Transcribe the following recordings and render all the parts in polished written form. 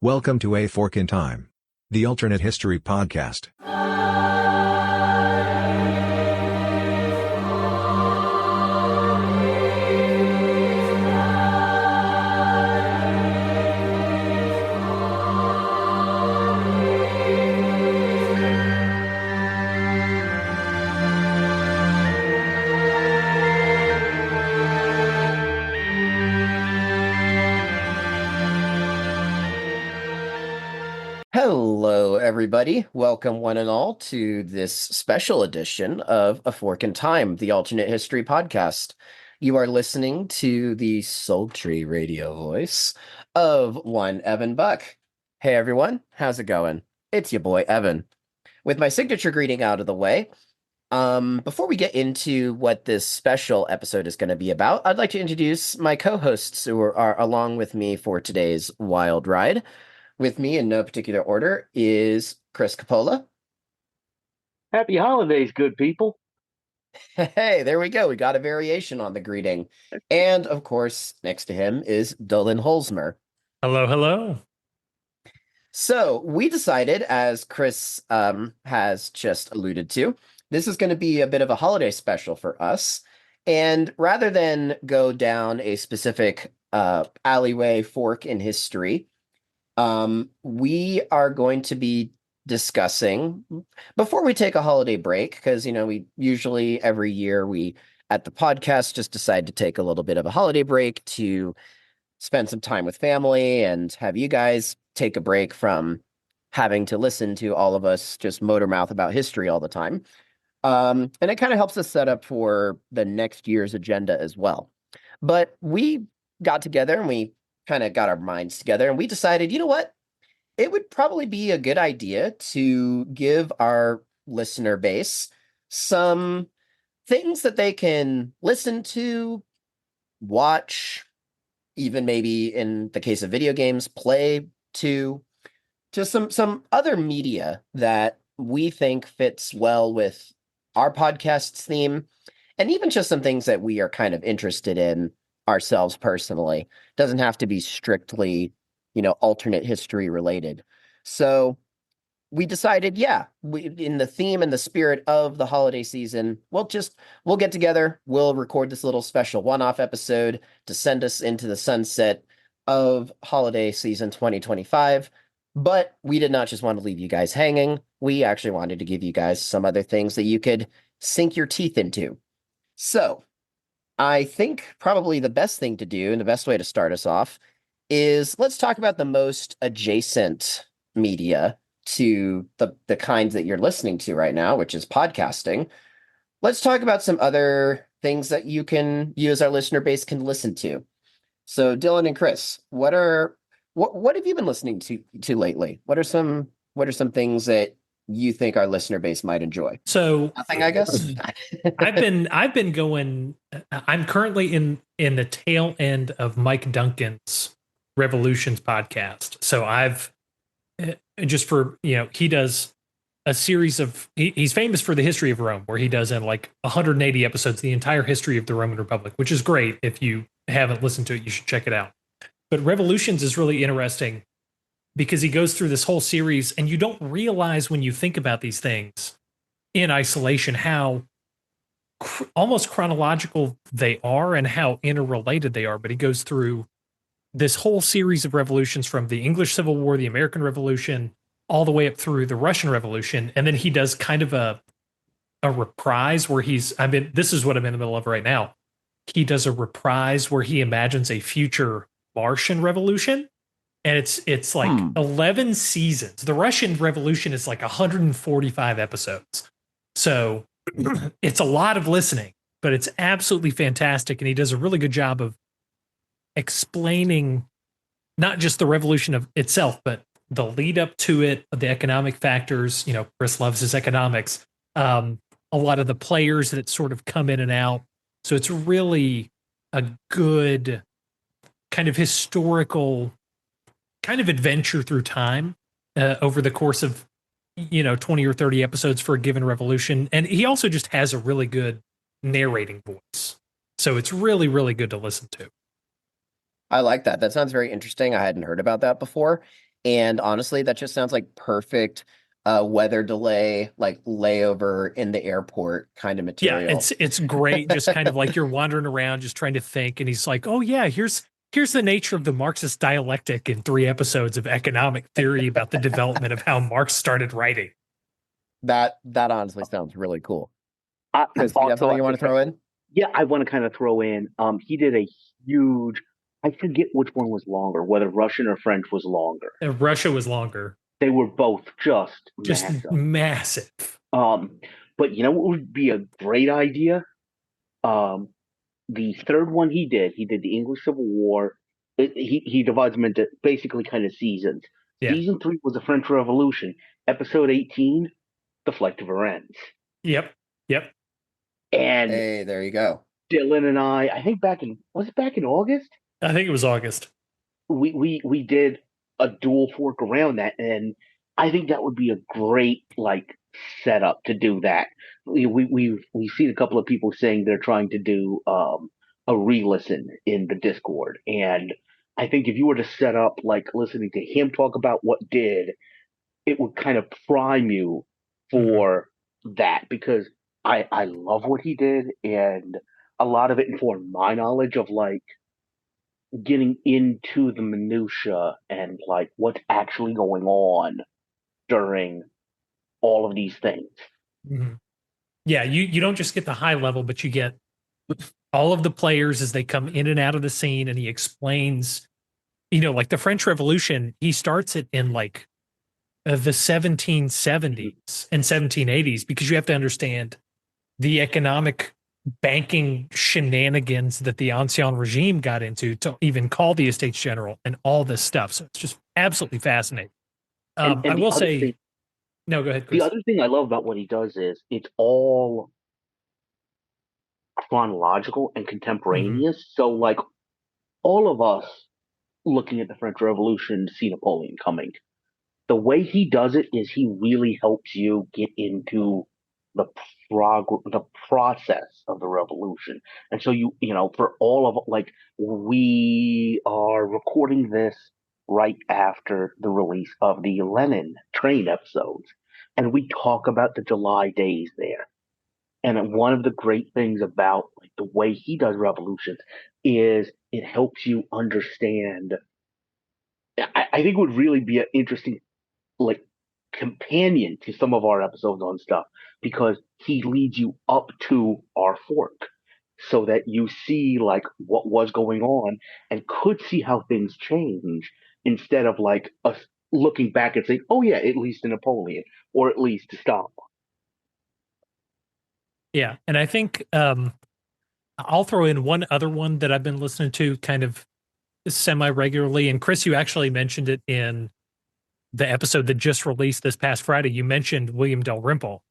Welcome to A Fork in Time, the alternate history podcast. Hello, everybody. Welcome, one and all, to this special edition of A Fork in Time, the alternate history podcast. You are listening to the sultry radio voice of one Evan Buck. Hey, everyone. How's it going? It's your boy, Evan. With my signature greeting out of the way, before we get into what this special episode is going to be about, I'd like to introduce my co-hosts who are along with me for today's wild ride. With me, in no particular order, is Chris Coppola. Happy holidays, good people. Hey, there we go. We got a variation on the greeting. And, of course, next to him is Dylan Holzmer. Hello, hello. So, we decided, as Chris has just alluded to, this is going to be a bit of a holiday special for us. And rather than go down a specific alleyway fork in history, we are going to be discussing, before we take a holiday break, because, we usually every year we at the podcast just decide to take a little bit of a holiday break to spend some time with family and have you guys take a break from having to listen to all of us just motor mouth about history all the time. And it kind of helps us set up for the next year's agenda as well. But we got together and we kind of got our minds together and we decided, you know what? It would probably be a good idea to give our listener base some things that they can listen to, watch, even maybe in the case of video games, play to just some other media that we think fits well with our podcast's theme, and even just some things that we are kind of interested in ourselves personally. Doesn't have to be strictly, alternate history related. So we decided, in the theme and the spirit of the holiday season, we'll get together, we'll record this little special one-off episode to send us into the sunset of holiday season 2025. But we did not just want to leave you guys hanging. We actually wanted to give you guys some other things that you could sink your teeth into. So I think probably the best thing to do and the best way to start us off is let's talk about the most adjacent media to the kinds that you're listening to right now, which is podcasting. Let's talk about some other things that you as our listener base can listen to. So Dylan and Chris, what have you been listening to lately? What are some things that you think our listener base might enjoy? So nothing, I guess. I've been going. I'm currently in the tail end of Mike Duncan's Revolutions podcast. So I've just for he does a series of he's famous for the history of Rome, where he does in like 180 episodes the entire history of the Roman Republic, which is great. If you haven't listened to it, you should check it out. But Revolutions is really interesting because he goes through this whole series, and you don't realize when you think about these things in isolation how almost chronological they are and how interrelated they are. But he goes through this whole series of revolutions from the English Civil War, the American Revolution, all the way up through the Russian Revolution. And then he does kind of a reprise where this is what I'm in the middle of right now. He does a reprise where he imagines a future Martian revolution. And it's like 11 seasons. The Russian Revolution is like 145 episodes. So it's a lot of listening, but it's absolutely fantastic. And he does a really good job of explaining not just the revolution of itself, but the lead up to it, the economic factors. Chris loves his economics. A lot of the players that sort of come in and out. So it's really a good kind of historical kind of adventure through time over the course of 20 or 30 episodes for a given revolution. And he also just has a really good narrating voice. So it's really, really good to listen to. I like that. That sounds very interesting. I hadn't heard about that before. And honestly, that just sounds like perfect weather delay, like layover in the airport kind of Yeah, material. it's great. Just kind of like you're wandering around, just trying to think, and he's like, "Oh yeah, here's the nature of the Marxist dialectic in 3 episodes of economic theory about the development of how Marx started writing." That honestly sounds really cool. I, Chris, do you have also, something you want to throw in? yeah, I want to kind of throw in. He did a huge. I forget which one was longer, whether Russian or French was longer. Russia was longer, They were both just just massive. massive. But you know what would be a great idea? The third one he did the English Civil War. He divides them into basically kind of seasons. Yeah. Season 3 was the French Revolution. Episode 18, the Flight to Varennes. Yep. And Hey, there you go. Dylan and I think was it back in August? I think it was August. We did a dual fork around that, and I think that would be a great like setup to do that. We've seen a couple of people saying they're trying to do a re-listen in the Discord, and I think if you were to set up like listening to him talk about what did, it would kind of prime you for that, because I love what he did, and a lot of it informed my knowledge of like getting into the minutia and like what's actually going on during all of these things. Mm-hmm. Yeah, you don't just get the high level, but you get all of the players as they come in and out of the scene, and he explains, like the French Revolution, he starts it in like the 1770s and 1780s, because you have to understand the economic banking shenanigans that the Ancien regime got into to even call the Estates General and all this stuff. So it's just absolutely fascinating. And I will say, no, go ahead, Chris. The other thing I love about what he does is it's all chronological and contemporaneous. Mm-hmm. So like all of us looking at the French Revolution see Napoleon coming. The way he does it is he really helps you get into the process of the revolution. And so you know, for all of like, we are recording this right after the release of the Lenin train episodes, and we talk about the July days there. And one of the great things about like the way he does revolutions is it helps you understand. I think it would really be an interesting like companion to some of our episodes on stuff, because he leads you up to our fork so that you see like what was going on and could see how things change, instead of like us looking back and saying, oh yeah, at least to Napoleon or at least to Stalin. Yeah, and I think I'll throw in one other one that I've been listening to kind of semi-regularly, and Chris, you actually mentioned it in the episode that just released this past Friday. You mentioned William Dalrymple,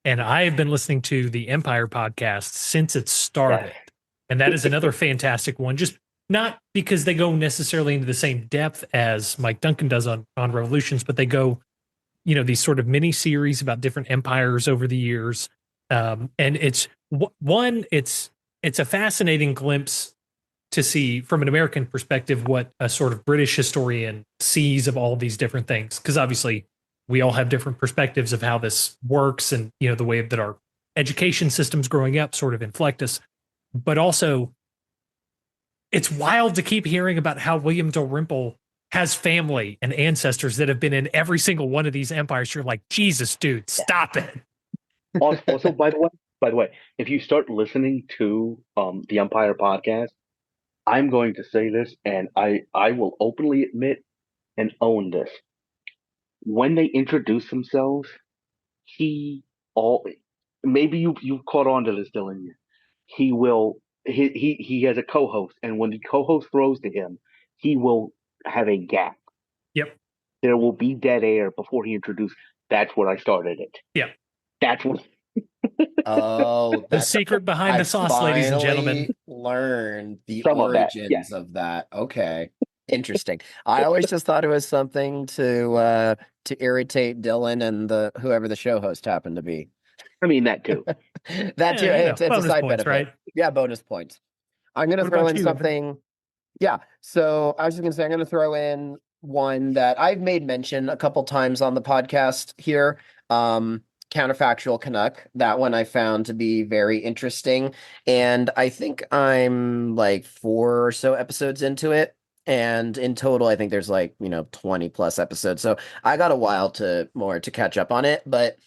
and I have been listening to the Empire podcast since it started. And that is another fantastic one, just not because they go necessarily into the same depth as Mike Duncan does on Revolutions, but they go, these sort of mini series about different empires over the years. And it's a fascinating glimpse to see from an American perspective what a sort of British historian sees of all these different things. Because obviously we all have different perspectives of how this works, and, the way that our education systems growing up sort of inflect us. But also it's wild to keep hearing about how William Dalrymple has family and ancestors that have been in every single one of these empires. You're like, Jesus, dude, stop it. Also, by the way, if you start listening to the Empire podcast, I'm going to say this, and I will openly admit and own this. When they introduce themselves, maybe you caught on to this, Dylan. He has a co-host, and when the co-host throws to him, he will have a gap. Yep. There will be dead air before he introduces. That's what I started it. Yep. That's what. Oh, the secret behind the sauce, ladies and gentlemen. Learn the Some origins of that. Okay, interesting. I always just thought it was something to irritate Dylan and whoever the show host happened to be. I mean that too. That too. It's a side points, benefit, right? Yeah, bonus points. I'm gonna throw in something. Yeah. So I was just gonna say I'm gonna throw in one that I've made mention a couple times on the podcast here. Counterfactual Canuck. That one I found to be very interesting. And I think I'm like 4 or so episodes into it. And in total, I think there's like, 20 plus episodes. So I got a while to catch up on it. But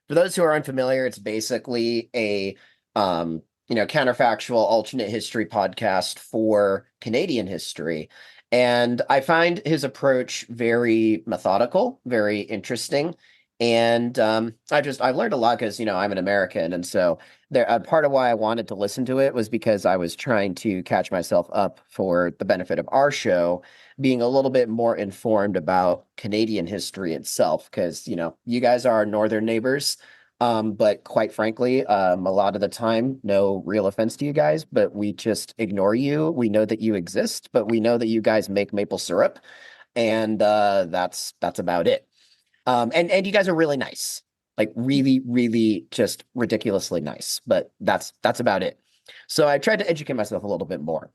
for those who are unfamiliar, it's basically a counterfactual alternate history podcast for Canadian history. And I find his approach very methodical, very interesting. And I've learned a lot because, I'm an American. And so part of why I wanted to listen to it was because I was trying to catch myself up for the benefit of our show, being a little bit more informed about Canadian history itself. Because, you guys are our northern neighbors. But quite frankly, a lot of the time, no real offense to you guys, but we just ignore you. We know that you exist, but we know that you guys make maple syrup, and that's about it. And you guys are really nice, like really, really just ridiculously nice, but that's about it. So I tried to educate myself a little bit more.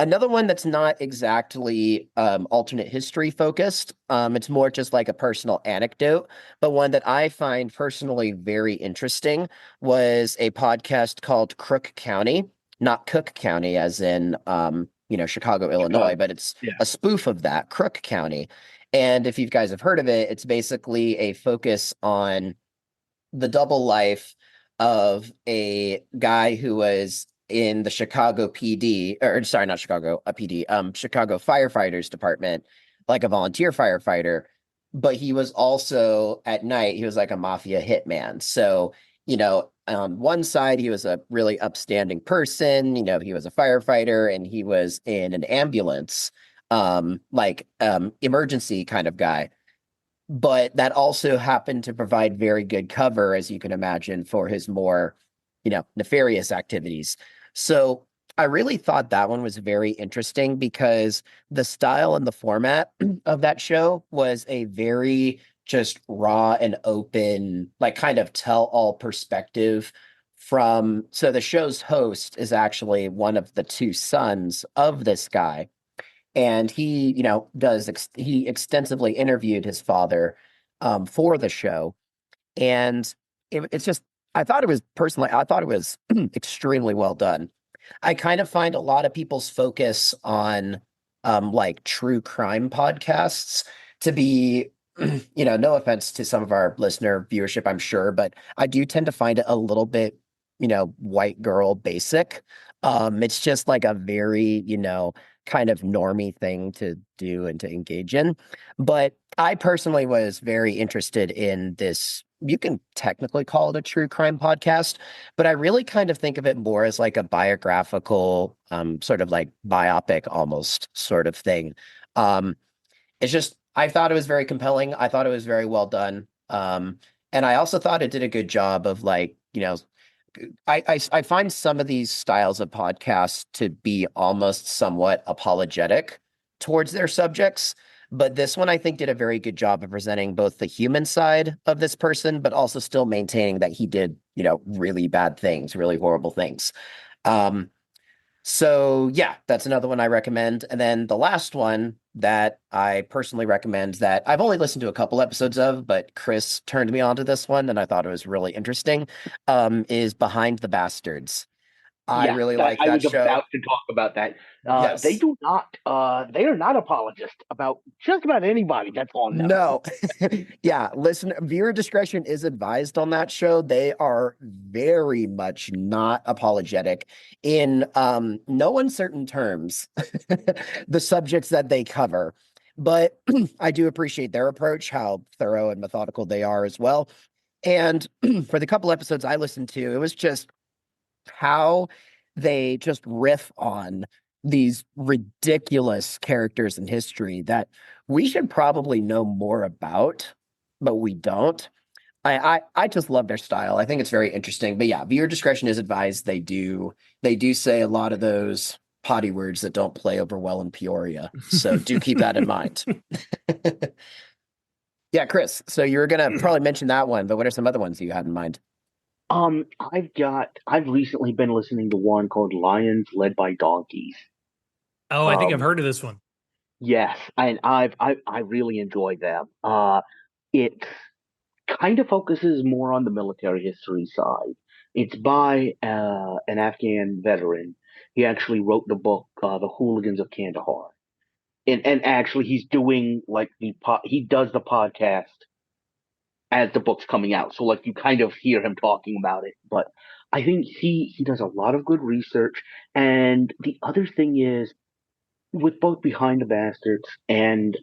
Another one that's not exactly alternate history focused. It's more just like a personal anecdote, but one that I find personally very interesting was a podcast called Crook County, not Cook County, as in Chicago, Illinois, but it's Yeah. a spoof of that, Crook County. And if you guys have heard of it, it's basically a focus on the double life of a guy who was in the Chicago PD, or sorry, not Chicago, a PD, Chicago firefighters department, like a volunteer firefighter. But he was also at night, he was like a mafia hitman. So, on one side, he was a really upstanding person, he was a firefighter and he was in an ambulance, emergency kind of guy. But that also happened to provide very good cover, as you can imagine, for his more, nefarious activities. So I really thought that one was very interesting because the style and the format of that show was a very just raw and open, like kind of tell all perspective so the show's host is actually one of the two sons of this guy, and he he extensively interviewed his father for the show. And it's just I thought it was extremely well done. I kind of find a lot of people's focus on like true crime podcasts to be no offense to some of our listener viewership, I'm sure, but I do tend to find it a little bit white girl basic. It's just like a very kind of normie thing to do and to engage in. But I personally was very interested in this. You can technically call it a true crime podcast, but I really kind of think of it more as like a biographical, sort of like biopic almost sort of thing. It's just, I thought it was very compelling. I thought it was very well done. And I also thought it did a good job of like, I find some of these styles of podcasts to be almost somewhat apologetic towards their subjects. But this one, I think, did a very good job of presenting both the human side of this person, but also still maintaining that he did, really bad things, really horrible things. So yeah, that's another one I recommend. And then the last one that I personally recommend that I've only listened to a couple episodes of, but Chris turned me on to this one and I thought it was really interesting, is Behind the Bastards. I really like I that was show. about to talk about that. Yes. They are not apologists about just about anybody that's on them. No. Yeah, listen, viewer discretion is advised on that show. They are very much not apologetic in no uncertain terms, the subjects that they cover. But I do appreciate their approach, how thorough and methodical they are as well. And for the couple episodes I listened to, it was just how they just riff on these ridiculous characters in history that we should probably know more about, but we don't. I just love their style. I think it's very interesting. But yeah, viewer discretion is advised. They do say a lot of those potty words that don't play over well in Peoria. So do keep that in mind. Yeah, Chris. So you were gonna probably mention that one, but what are some other ones you had in mind? I've recently been listening to one called Lions Led by Donkeys. Oh, I think I've heard of this one. Yes, and I really enjoyed them. It kind of focuses more on the military history side. It's by an Afghan veteran. He actually wrote the book, The Hooligans of Kandahar. And actually he's doing like he does the podcast as the book's coming out. So like you kind of hear him talking about it. But I think he does a lot of good research. And the other thing is with both Behind the Bastards and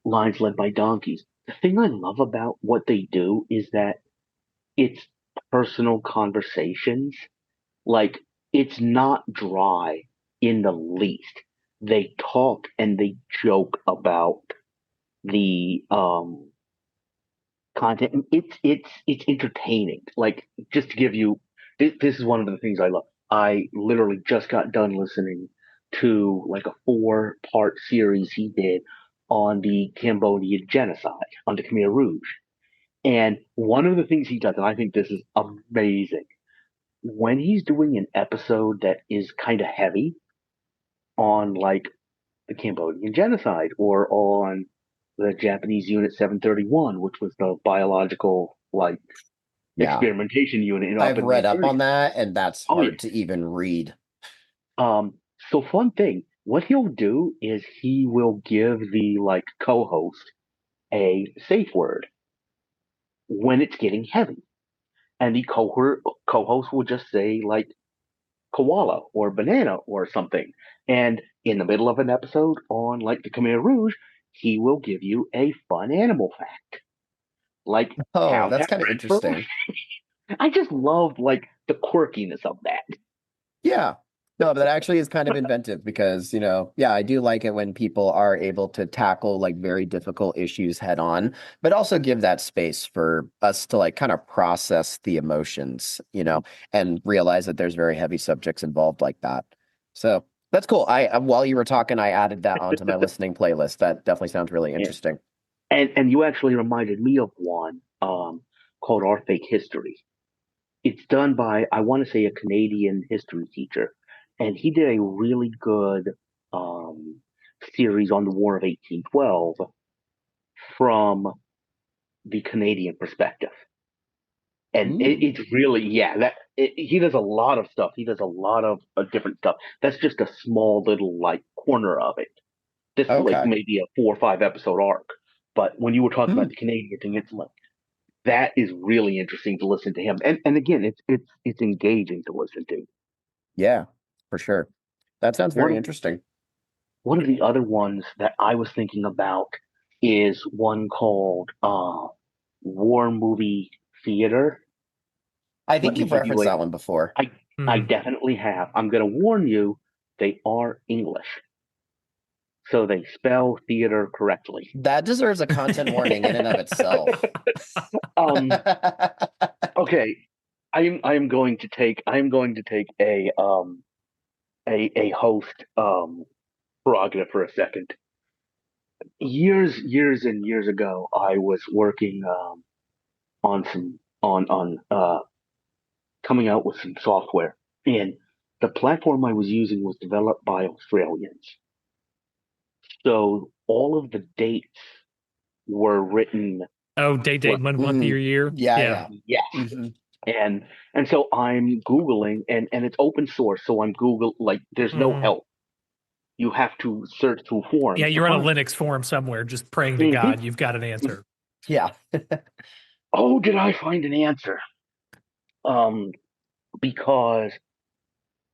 Lines Led by Donkeys, the thing I love about what they do is that it's personal conversations. Like it's not dry in the least. They talk and they joke about the content. And it's entertaining. Like just to give you, this is one of the things I love. I literally just got done listening to like a 4-part series he did on the Cambodian genocide, on the Khmer Rouge. And one of the things he does, and I think this is amazing, when he's doing an episode that is kind of heavy on like the Cambodian genocide or on the Japanese Unit 731, which was the biological like Yeah. experimentation unit I've in read up Manchuria. on that, and that's Oh yeah. hard to even read. So fun thing, what he'll do is he will give the like co-host a safe word when it's getting heavy, and the co-host will just say like koala or banana or something. And in the middle of an episode on like the Khmer Rouge, he will give you a fun animal fact. Like Oh, cows that's have kind of red fur. interesting. I just love like the quirkiness of that. Yeah. No, but that actually is kind of inventive because, yeah, I do like it when people are able to tackle like very difficult issues head on, but also give that space for us to like kind of process the emotions, and realize that there's very heavy subjects involved like that. So that's cool. While you were talking, I added that onto my listening playlist. That definitely sounds really Yeah. interesting. And you actually reminded me of one called Our Fake History. It's done by, I want to say, a Canadian history teacher, and he did a really good um, series on the War of 1812 from the Canadian perspective. And it's really, yeah, he does a lot of stuff. He does a lot of different stuff. That's just a small little like corner of it. This is like Okay. maybe a 4 or 5 episode arc. But when you were talking Hmm. about the Canadian thing, it's like that is really interesting to listen to him. And again, it's engaging to listen to. Yeah, for sure. That sounds One very of interesting. one of the other ones that I was thinking about is one called War Movie Theater. I Let think me you've give you referenced a that one before. I definitely have. I'm gonna warn you, they are English. So they spell theater correctly. That deserves a content warning in and of itself. Um okay. I am going to take a host prerogative for a second. Years and years ago, I was working on some on coming out with some software, and the platform I was using was developed by Australians. So all of the dates were written. Oh, date, Well, month, year. Yeah. yeah, Mhm. and so I'm Googling, and it's open source, so I'm Google like there's no Mhm. help. You have to search through Yeah, forums to you're on a find. Linux forum somewhere, just praying to Mhm. God you've got an answer. Yeah. Oh, did I find an answer? Because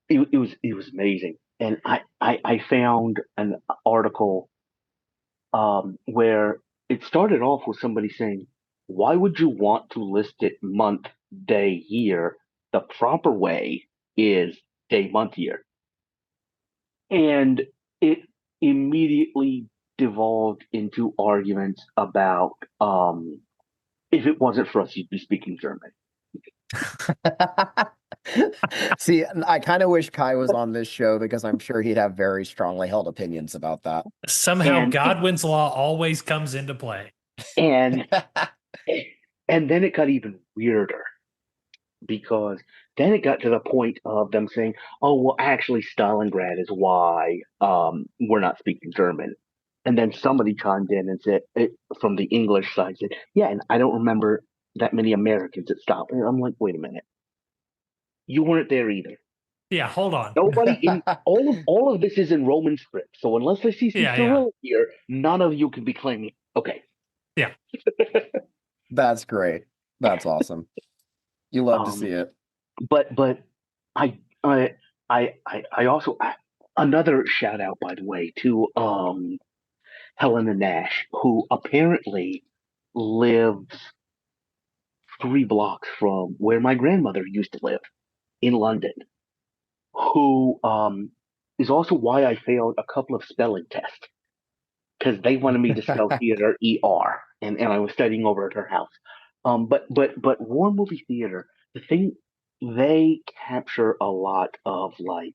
it was amazing, and I found an article where it started off with somebody saying, "Why would you want to list it month, day, year? The proper way is day, month, year." And it immediately devolved into arguments about if it wasn't for us, you'd be speaking German. See, I kind of wish Kai was on this show because I'm sure he'd have very strongly held opinions about that. Somehow And Godwin's law always comes into play. and and then it got even weirder because then it got to the point of them saying, "Oh, well, actually, Stalingrad is why we're not speaking German." And then somebody chimed in and said, from the English side, said, "Yeah, and I don't remember that many Americans at Stalingrad." And I'm like, "Wait a minute, you weren't there either. Yeah, hold on. Nobody in all of this is in Roman script. So unless I see some Yeah, Cyrillic here, none of you can be claiming." Okay. yeah. That's great. That's awesome. You love to see Um, it. but I I also another shout out, by the way, to Helena Nash, who apparently lives 3 blocks from where my grandmother used to live in London, who is also why I failed a couple of spelling tests because they wanted me to spell theater ER, and I was studying over at her house. But war movie theater, the thing they capture a lot of, like,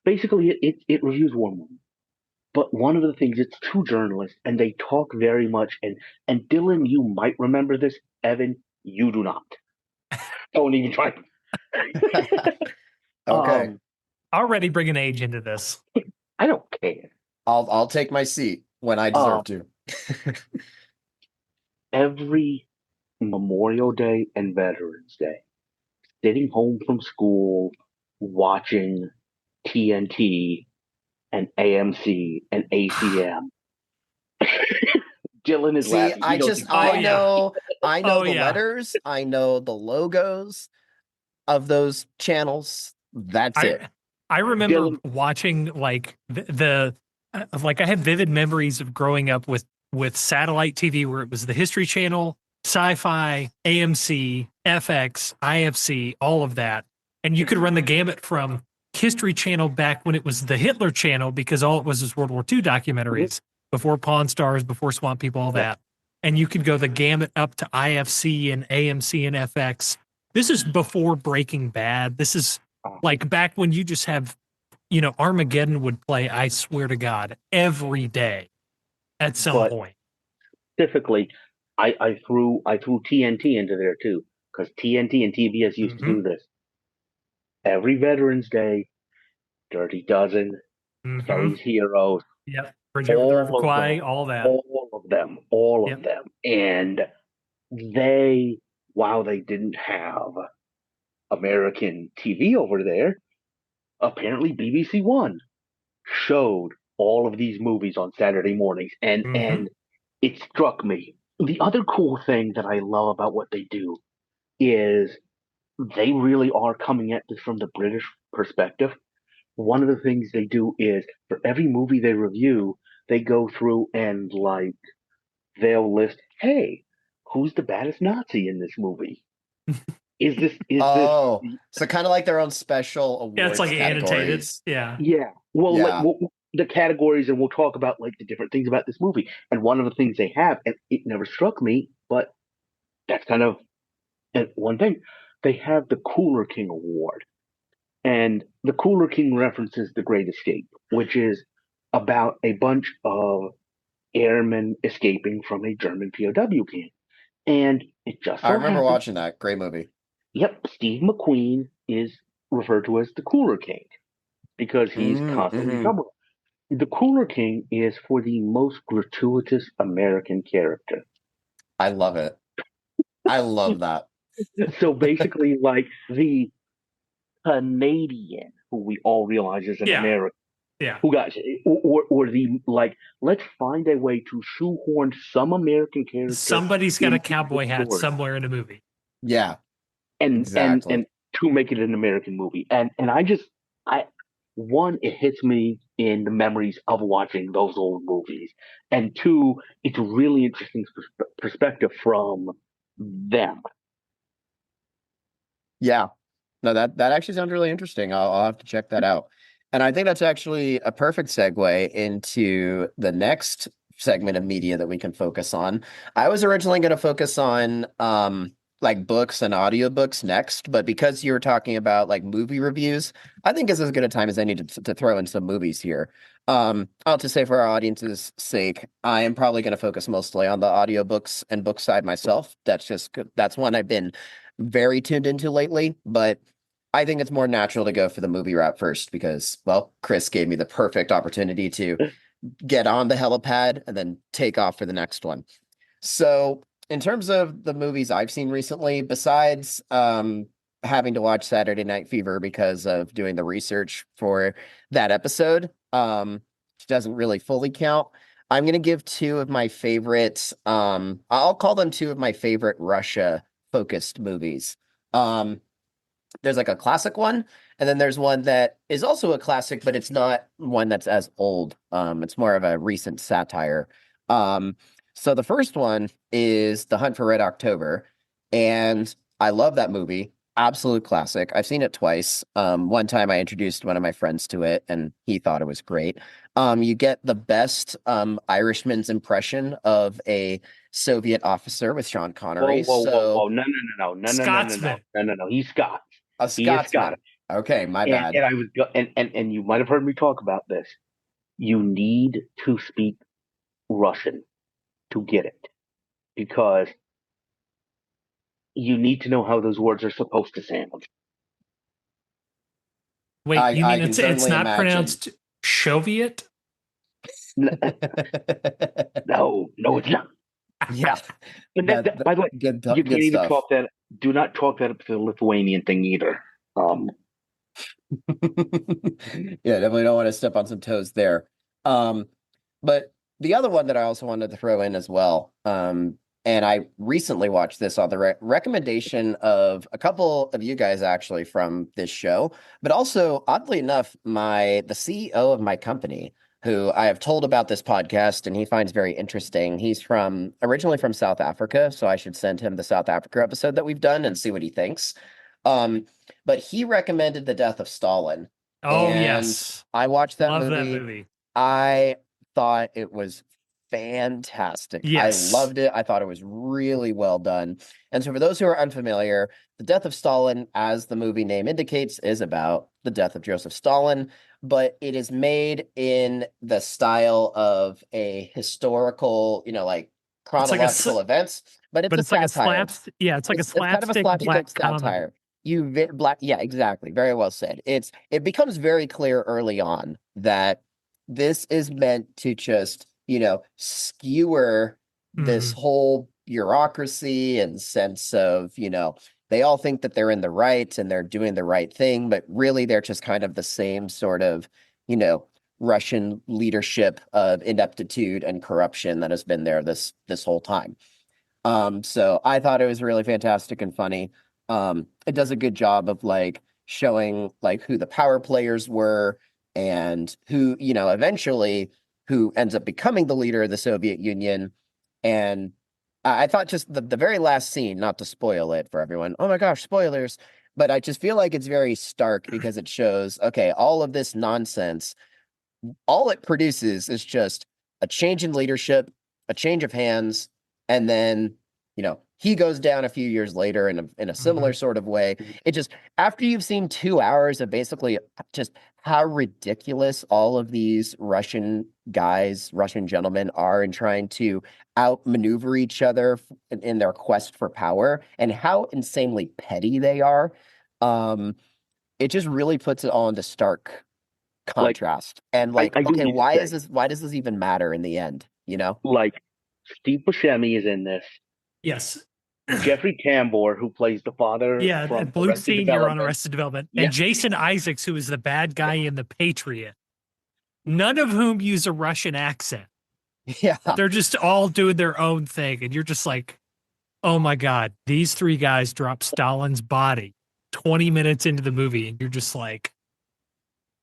basically it reviews war movies. But one of the things, it's two journalists and they talk very much, and Dylan, you might remember this. Evan, you do not. Don't even try. Okay. Already bringing age into this. I don't care. I'll take my seat when I deserve to. Every Memorial Day and Veterans Day, sitting home from school, watching TNT and AMC and ACM. Dylan is See, laughing. I know Oh, the yeah. letters, I know the logos of those channels. That's it. I remember Dylan- watching like like I have vivid memories of growing up with satellite TV where it was the History Channel, Sci-Fi, AMC, FX, IFC, all of that. And you could run the gamut from History Channel back when it was the Hitler Channel, because all it was World War II documentaries before Pawn Stars, before Swamp People, all that. And you could go the gamut up to IFC and AMC and FX. This is before Breaking Bad. This is like back when you just have, Armageddon would play, I swear to God, every day at some point. Specifically, I threw TNT into there too, because TNT and TBS used to do this. Every Veterans Day, Dirty Dozen, Kelly's Heroes. Yep. Bridge over the River Kwai, all that. All of them. And while they didn't have American TV over there, apparently BBC One showed all of these movies on Saturday mornings, and it struck me. The other cool thing that I love about what they do is they really are coming at this from the British perspective. One of the things they do is, for every movie they review, they go through and, like, they'll list, hey, who's the baddest Nazi in this movie? So kind of like their own special awards. Yeah, it's like annotated. Yeah. Well, Yeah. Like, the categories, and we'll talk about, like, the different things about this movie. And one of the things they have, and it never struck me, but that's kind of one thing, they have the Cooler King Award. And the Cooler King references The Great Escape, which is about a bunch of airmen escaping from a German POW camp. And it just so I remember happens, watching that. Great movie. Yep, Steve McQueen is referred to as the Cooler King because he's constantly somewhere. The Cooler King is for the most gratuitous American character. I love it. I love that. So basically, like, the Canadian, who we all realize is an American, who got, or the, like, let's find a way to shoehorn some American character. Somebody's got a cowboy hat somewhere in a movie. Yeah, and exactly. and to make it an American movie, and one, it hits me in the memories of watching those old movies, and two, it's a really interesting perspective from them. Yeah. No, that actually sounds really interesting. I'll have to check that out. And I think that's actually a perfect segue into the next segment of media that we can focus on. I was originally going to focus on like books and audiobooks next, but because you were talking about like movie reviews, I think it's as good a time as any to throw in some movies here. I'll just say, for our audience's sake, I am probably going to focus mostly on the audiobooks and book side myself. That's one I've been very tuned into lately, but I think it's more natural to go for the movie route first because, well, Chris gave me the perfect opportunity to get on the helipad and then take off for the next one. So, in terms of the movies I've seen recently, besides having to watch Saturday Night Fever because of doing the research for that episode, which doesn't really fully count, I'm going to give two of my favorite, I'll call them two of my favorite Russia focused movies. There's like a classic one, and then there's one that is also a classic, but it's not one that's as old. It's more of a recent satire. So the first one is The Hunt for Red October, and I love that movie. Absolute classic. I've seen it twice. One time I introduced one of my friends to it, and he thought it was great. You get the best Irishman's impression of a Soviet officer with Sean Connery. Whoa. No. Scotsman. No. He's Scotch. A Scotsman. Okay, my bad. And I was and you might have heard me talk about this. You need to speak Russian to get it, because you need to know how those words are supposed to sound. Wait, you mean it's not imagine. pronounced Soviet? No, it's not. Yeah. By the way, you can't even talk that. Do not talk that up to the Lithuanian thing either. Yeah, definitely don't want to step on some toes there. But the other one that I also wanted to throw in as well, and I recently watched this on the recommendation of a couple of you guys actually from this show, but also oddly enough, the CEO of my company, who I have told about this podcast and he finds very interesting. He's originally from South Africa, so I should send him the South Africa episode that we've done and see what he thinks. But he recommended The Death of Stalin. Oh, yes. I watched that Love movie. that movie. I thought it was fantastic. Yes. I loved it. I thought it was really well done. And so for those who are unfamiliar, The Death of Stalin, as the movie name indicates, is about the death of Joseph Stalin, but it is made in the style of a historical, like chronological events, but it's like a it's like a slapstick kind of a black satire. Yeah, exactly. Very well said. It becomes very clear early on that this is meant to just, skewer this whole bureaucracy and sense of, they all think that they're in the right and they're doing the right thing, but really they're just kind of the same sort of, Russian leadership of ineptitude and corruption that has been there this whole time. So I thought it was really fantastic and funny. It does a good job of showing who the power players were and who, eventually who ends up becoming the leader of the Soviet Union. And I thought just the very last scene, not to spoil it for everyone. Oh my gosh, spoilers. But I just feel like it's very stark because it shows, okay, all of this nonsense, all it produces is just a change in leadership, a change of hands, and then, he goes down a few years later in a similar sort of way. It just, after you've seen 2 hours of basically just how ridiculous all of these Russian gentlemen are in trying to outmaneuver each other in their quest for power and how insanely petty they are, it just really puts it all into stark contrast. Why does this even matter in the end? Steve Buscemi is in this. Yes. Jeffrey Tambor, who plays the father. Yeah, Blue Senior on Arrested Development. Yeah. And Jason Isaacs, who is the bad guy in The Patriot. None of whom use a Russian accent. Yeah. They're just all doing their own thing. And you're just like, oh my God, these three guys drop Stalin's body 20 minutes into the movie. And you're just like,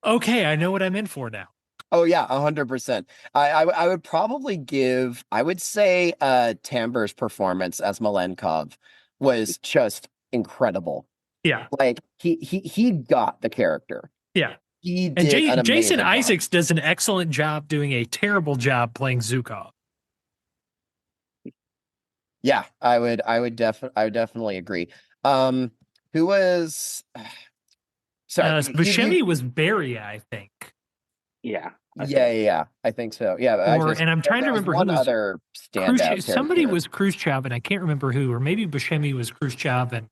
okay, I know what I'm in for now. Oh yeah, 100%. I would probably I would say Tambor's performance as Malenkov was just incredible. Yeah. He got the character. Yeah. He did and Jason Isaacs does an excellent job doing a terrible job playing Zhukov. Yeah, I would definitely agree. Who was Buscemi was Barry, I think. Yeah. Yeah. I think so. Yeah. And I'm trying to remember one other standout. Somebody was Khrushchev, and I can't remember who, or maybe Buscemi was Khrushchev, and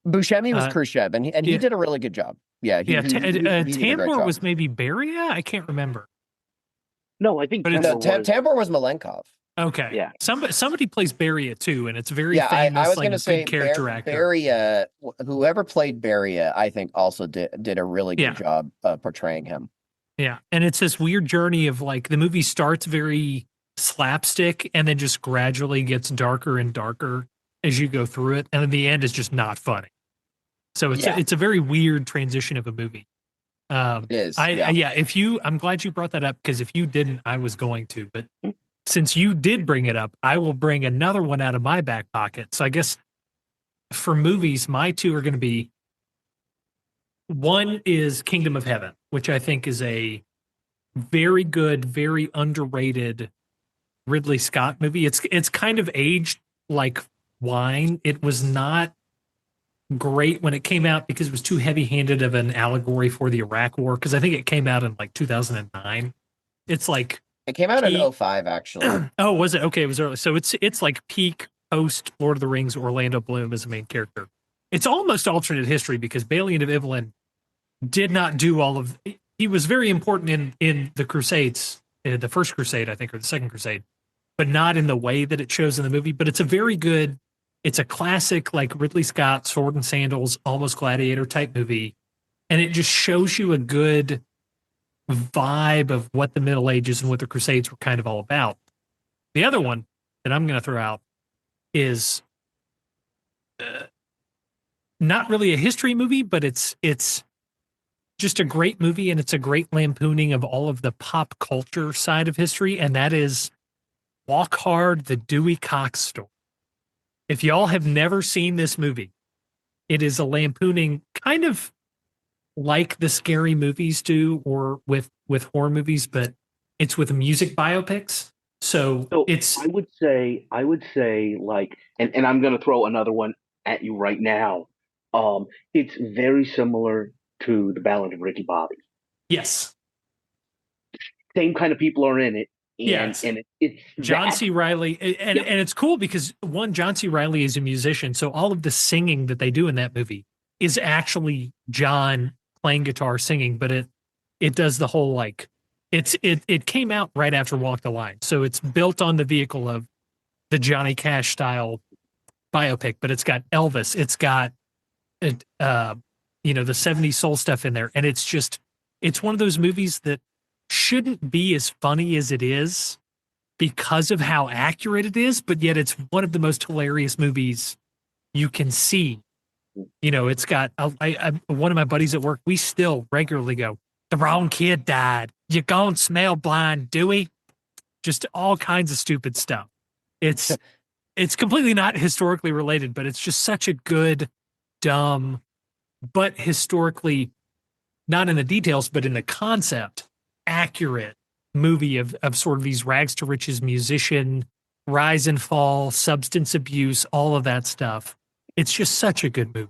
Buscemi was Khrushchev, and he yeah. did a really good job. Yeah, he did a great Tambor job. was maybe Beria. I can't remember. No, I think Tambor was Malenkov. Okay. Yeah. Somebody plays Beria too, and it's very famous. I was like, going to say character actor. Beria. Whoever played Beria, I think also did a really good job portraying him. Yeah, and it's this weird journey of like the movie starts very slapstick and then just gradually gets darker and darker as you go through it, and in the end is just not funny. So it's a very weird transition of a movie. It is. I'm glad you brought that up, because if you didn't, I was going to. But since you did bring it up, I will bring another one out of my back pocket. So I guess for movies, my two are going to be, one is Kingdom of Heaven, which I think is a very good, very underrated Ridley Scott movie. It's kind of aged like wine. It was not great when it came out because it was too heavy-handed of an allegory for the Iraq War, because I think it came out in like 2009. It's like it came out in 2005 actually. Oh, was it? Okay, it was early. So it's like peak post Lord of the Rings Orlando Bloom as the main character. It's almost alternate history because Balian of Ibelin did not do all of. He was very important in the Crusades, the first Crusade, I think, or the second Crusade, but not in the way that it shows in the movie. But it's a very good. It's a classic, like Ridley Scott, sword and sandals, almost gladiator type movie. And it just shows you a good vibe of what the Middle Ages and what the Crusades were kind of all about. The other one that I'm going to throw out is not really a history movie, but it's just a great movie, and it's a great lampooning of all of the pop culture side of history, and that is Walk Hard, the Dewey Cox Story. If y'all have never seen this movie, it is a lampooning kind of like the scary movies do, or with horror movies, but it's with music biopics. So it's. I would say like, and I'm going to throw another one at you right now. It's very similar to The Ballad of Ricky Bobby. Yes. Same kind of people are in it. And it's John C. Reilly, and it's cool because John C. Reilly is a musician, so all of the singing that they do in that movie is actually John playing guitar singing, but it does the whole like it came out right after Walk the Line, so it's built on the vehicle of the Johnny Cash style biopic, but it's got Elvis, it's got the 70s soul stuff in there, and it's one of those movies that shouldn't be as funny as it is because of how accurate it is, but yet it's one of the most hilarious movies you can see. It's got one of my buddies at work, we still regularly go, the wrong kid died, you gon' smell blind, Dewey. Just all kinds of stupid stuff. It's completely not historically related, but it's just such a good, dumb, but historically, not in the details, but in the concept, accurate movie of sort of these rags to riches musician, rise and fall, substance abuse, all of that stuff. It's just such a good movie.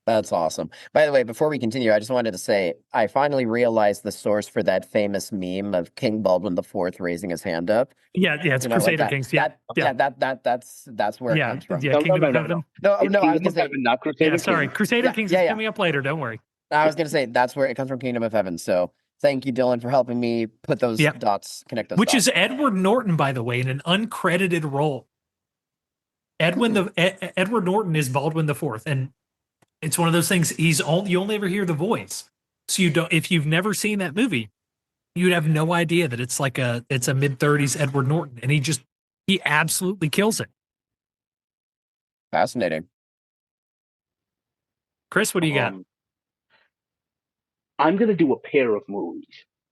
That's awesome. By the way, before we continue, I just wanted to say I finally realized the source for that famous meme of King Baldwin IV raising his hand up. Yeah, it's Crusader like Kings. That's where it comes from. Yeah, Kingdom of Heaven. No, I was going to say, not Crusader Kings. Sorry, Crusader Kings is coming up later. Don't worry. I was going to say that's where it comes from, Kingdom of Heaven. So thank you, Dylan, for helping me put those dots, connect those Which dots. is Edward Norton, by the way, in an uncredited role. Edward Norton is Baldwin IV, and it's one of those things. You only ever hear the voice, so if you've never seen that movie, you'd have no idea that it's a mid-30s Edward Norton, and he absolutely kills it. Fascinating. Chris, what do you got? I'm going to do a pair of movies,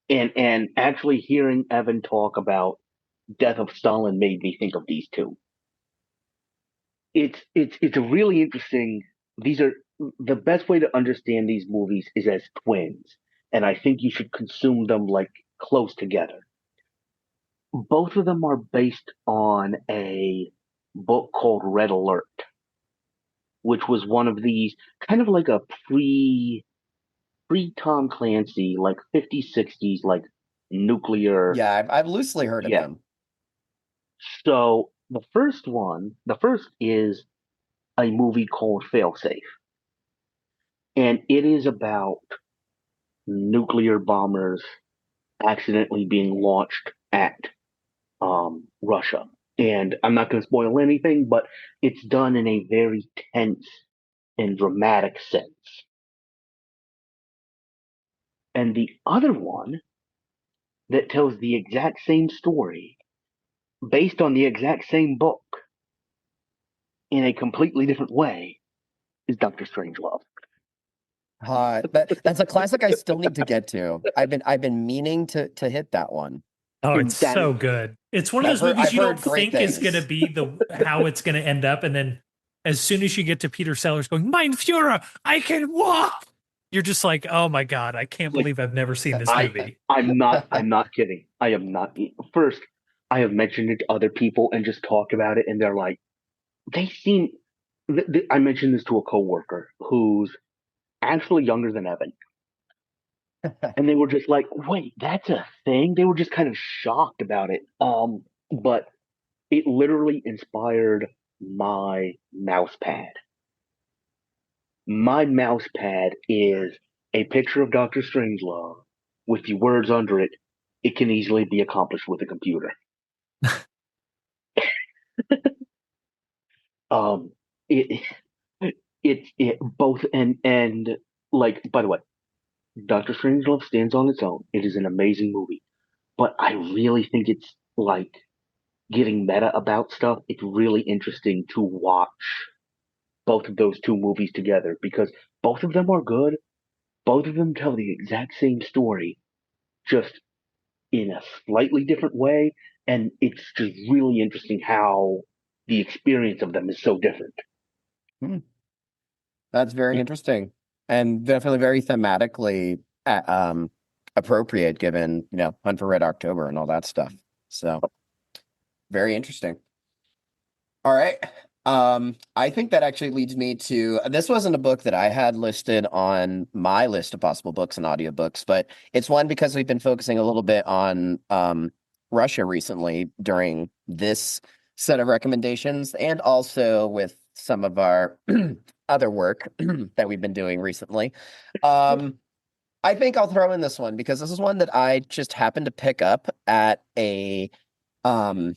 and actually hearing Evan talk about Death of Stalin made me think of these two. It's a really interesting. These are the best way to understand these movies is as twins, and I think you should consume them like close together. Both of them are based on a book called Red Alert, which was one of these kind of like a pre Tom Clancy, like 50s, 60s, like nuclear. Yeah, I've loosely heard of them. So the first is a movie called Failsafe. And it is about nuclear bombers accidentally being launched at Russia. And I'm not going to spoil anything, but it's done in a very tense and dramatic sense. And the other one that tells the exact same story based on the exact same book in a completely different way is Doctor Strangelove. That's a classic I still need to get to. I've been meaning to hit that one. Oh, And it's that so is, good. It's one of I've those movies I've you heard don't great think is going to things. be how it's going to end up, and then as soon as you get to Peter Sellers going, "Mein Führer, I can walk," you're just like, "Oh my god, I can't like, believe I've never seen this movie." I'm not kidding. I am not. First, I have mentioned it to other people and just talked about it, and they're like, they seem. I mentioned this to a coworker who's actually younger than Evan, and they were just like, "Wait, that's a thing." They were just kind of shocked about it. But it literally inspired my mouse pad. My mouse pad is a picture of Doctor Strangelove with the words under it. It can easily be accomplished with a computer. Um, it it both and like, by the way, Doctor Strangelove stands on its own. It is an amazing movie, but I really think it's like getting meta about stuff. It's really interesting to watch both of those two movies together because both of them are good. Both of them tell the exact same story, just in a slightly different way, and it's just really interesting how the experience of them is so different. Hmm. That's very interesting and definitely very thematically appropriate given, Hunt for Red October and all that stuff. So very interesting. All right. I think that actually leads me to this wasn't a book that I had listed on my list of possible books and audiobooks, but it's one because we've been focusing a little bit on Russia recently during this set of recommendations and also with some of our other work that we've been doing recently. I think I'll throw in this one because this is one that I just happened to pick up at a um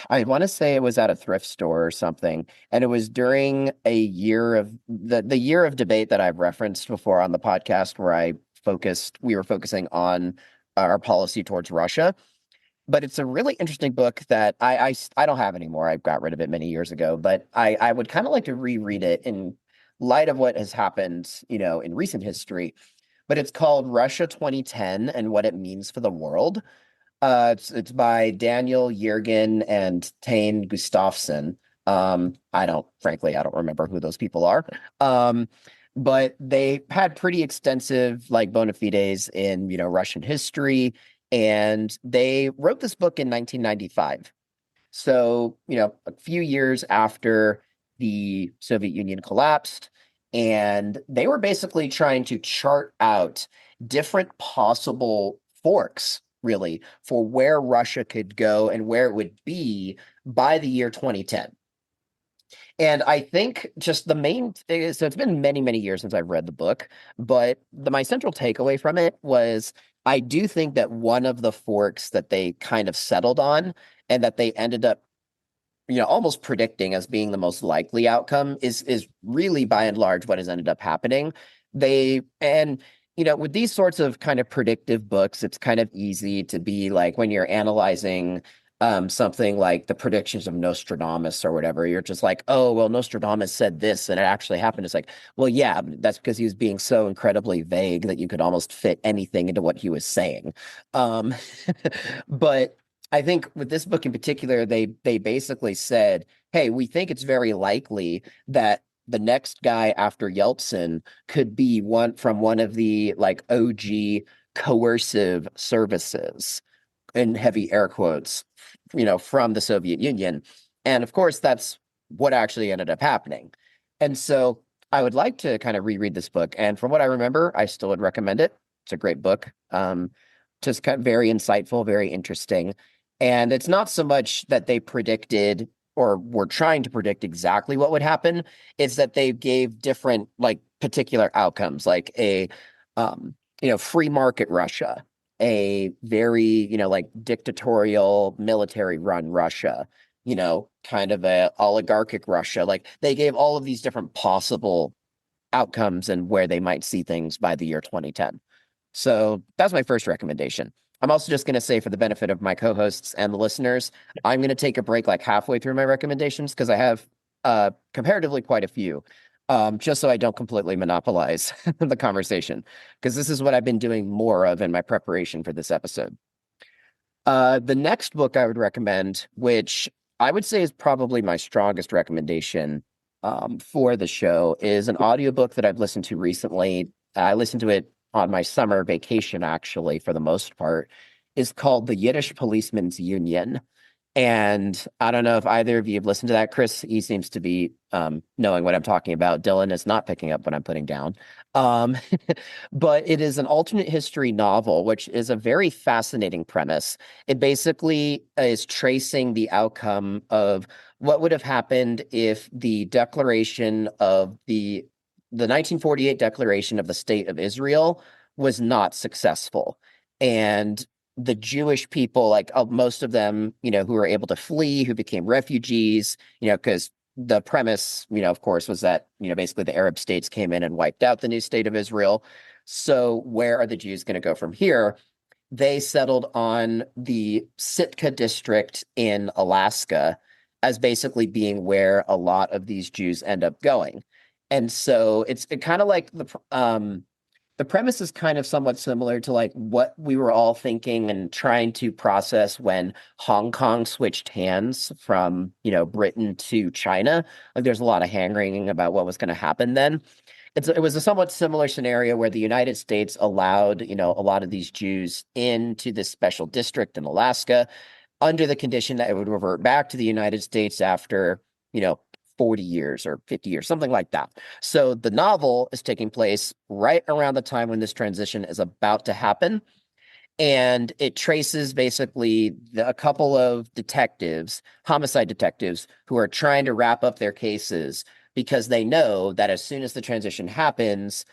I want to say it was at a thrift store or something, and it was during a year of the year of debate that I've referenced before on the podcast, where we were focusing on our policy towards Russia. But it's a really interesting book that I don't have anymore. I got rid of it many years ago, but I would kind of like to reread it in light of what has happened, in recent history. But it's called Russia 2010 and What It Means for the World. It's by Daniel Yergin and Tane Gustafsson. Frankly, I don't remember who those people are. But they had pretty extensive like bona fides in, Russian history, and they wrote this book in 1995. So, a few years after the Soviet Union collapsed, and they were basically trying to chart out different possible forks, really, for where Russia could go and where it would be by the year 2010. And I think just the main thing is, so it's been many, many years since I've read the book, but my central takeaway from it was I do think that one of the forks that they kind of settled on and that they ended up, almost predicting as being the most likely outcome is really by and large what has ended up happening. With these sorts of kind of predictive books, it's kind of easy to be like when you're analyzing something like the predictions of Nostradamus or whatever, you're just like, oh, well, Nostradamus said this and it actually happened. It's like, well, yeah, that's because he was being so incredibly vague that you could almost fit anything into what he was saying. Um, but I think with this book in particular, they basically said, hey, we think it's very likely that the next guy after Yeltsin could be one of the like OG coercive services in heavy air quotes, from the Soviet Union. And of course, that's what actually ended up happening. And so I would like to kind of reread this book. And from what I remember, I still would recommend it. It's a great book. Just kind of very insightful, very interesting. And it's not so much that they predicted or were trying to predict exactly what would happen. It's that they gave different like particular outcomes, like a free market Russia, a very, like dictatorial military run Russia, kind of a oligarchic Russia. Like they gave all of these different possible outcomes and where they might see things by the year 2010. So that's my first recommendation. I'm also just going to say, for the benefit of my co-hosts and the listeners, I'm going to take a break like halfway through my recommendations because I have comparatively quite a few, just so I don't completely monopolize the conversation, because this is what I've been doing more of in my preparation for this episode. The next book I would recommend, which I would say is probably my strongest recommendation for the show, is an audiobook that I've listened to recently. I listened to it on my summer vacation, actually, for the most part. Is called The Yiddish Policeman's Union. And I don't know if either of you have listened to that. Chris, he seems to be knowing what I'm talking about. Dylan is not picking up what I'm putting down. Um, but it is an alternate history novel, which is a very fascinating premise. It basically is tracing the outcome of what would have happened if the declaration of the 1948 Declaration of the State of Israel was not successful. And the Jewish people, like most of them, who were able to flee, who became refugees, because the premise, of course, was that, basically the Arab states came in and wiped out the new state of Israel. So where are the Jews going to go from here? They settled on the Sitka district in Alaska as basically being where a lot of these Jews end up going. And so it's kind of like the premise is kind of somewhat similar to like what we were all thinking and trying to process when Hong Kong switched hands from, Britain to China. Like there's a lot of hand-wringing about what was going to happen then. It was a somewhat similar scenario where the United States allowed, a lot of these Jews into this special district in Alaska under the condition that it would revert back to the United States after, 40 years or 50 years, something like that. So the novel is taking place right around the time when this transition is about to happen. And it traces basically a couple of detectives, homicide detectives, who are trying to wrap up their cases because they know that as soon as the transition happens,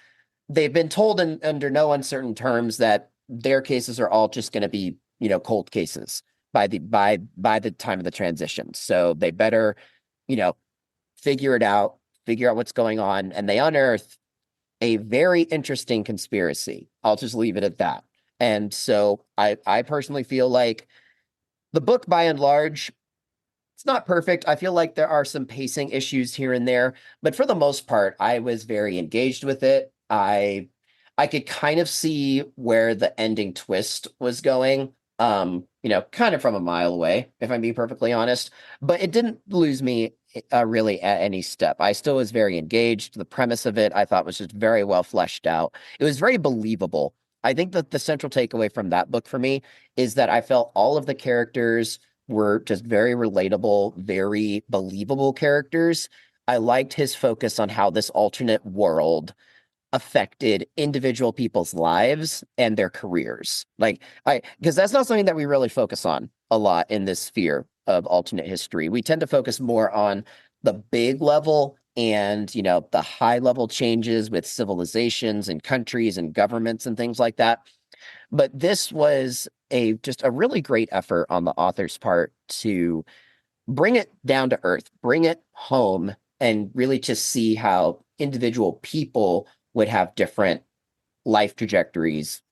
they've been told under no uncertain terms that their cases are all just going to be, cold cases by the time of the transition. So they better, figure out what's going on. And they unearth a very interesting conspiracy. I'll just leave it at that. And so I personally feel like the book, by and large, it's not perfect. I feel like there are some pacing issues here and there, but for the most part, I was very engaged with it. I could kind of see where the ending twist was going, kind of from a mile away, if I'm being perfectly honest, but it didn't lose me really at any step. I still was very engaged. The premise of it, I thought, was just very well fleshed out. It was very believable. I think that the central takeaway from that book for me is that I felt all of the characters were just very relatable, very believable characters. I liked his focus on how this alternate world affected individual people's lives and their careers. Because that's not something that we really focus on a lot in this sphere of alternate history. We tend to focus more on the big level and, the high level changes with civilizations and countries and governments and things like that. But this was just a really great effort on the author's part to bring it down to earth, bring it home, and really just see how individual people would have different life trajectories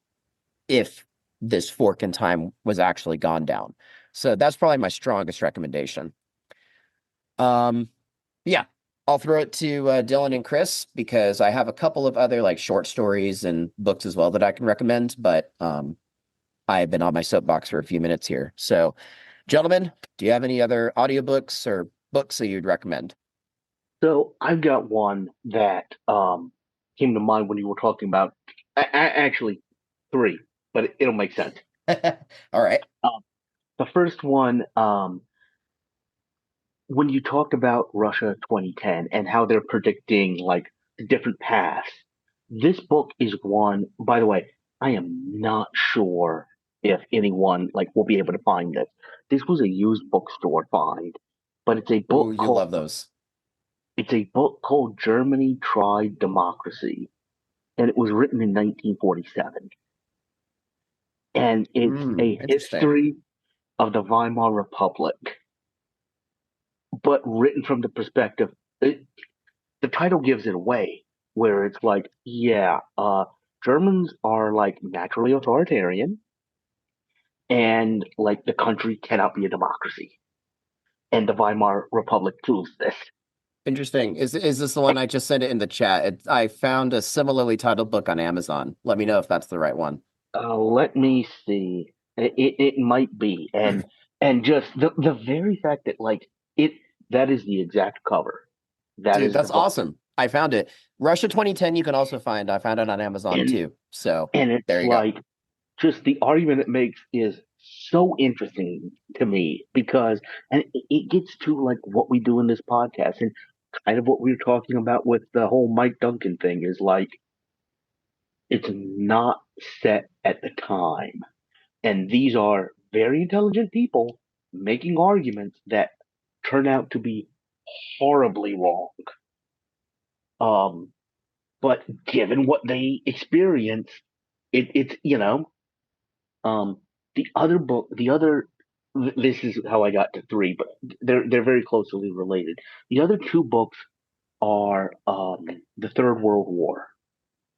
if this fork in time was actually gone down. So that's probably my strongest recommendation. Yeah, I'll throw it to Dylan and Chris because I have a couple of other like short stories and books as well that I can recommend, but I've been on my soapbox for a few minutes here. So, gentlemen, do you have any other audiobooks or books that you'd recommend? So I've got one that came to mind when you were talking about. Actually, three, but it'll make sense. All right. The first one, when you talk about Russia 2010 and how they're predicting like different paths, this book is one. By the way, I am not sure if anyone like will be able to find this. This was a used bookstore find, but it's a Ooh, book you love those. Germany Tried Democracy, and it was written in 1947, and it's a Interesting. history of the Weimar Republic, but written from the perspective. The title gives it away, where it's like, yeah, Germans are like naturally authoritarian, and like the country cannot be a democracy, and the Weimar Republic proves this. Interesting. Is this the one I just sent it in the chat? I found a similarly titled book on Amazon. Let me know if that's the right one. Let me see. It might be, and just the very fact that like it that is the exact cover. That Dude, is the that's book, awesome. I found it. Russia 2010 you can also find. I found it on Amazon and too. So there it's you go. like just the argument it makes is so interesting to me because and it gets to like what we do in this podcast and kind of what we were talking about with the whole Mike Duncan thing is like it's not set at the time. And these are very intelligent people making arguments that turn out to be horribly wrong. Um, but given what they experience, it's um, the other book, this is how I got to three, but they're very closely related. The other two books are the Third World War,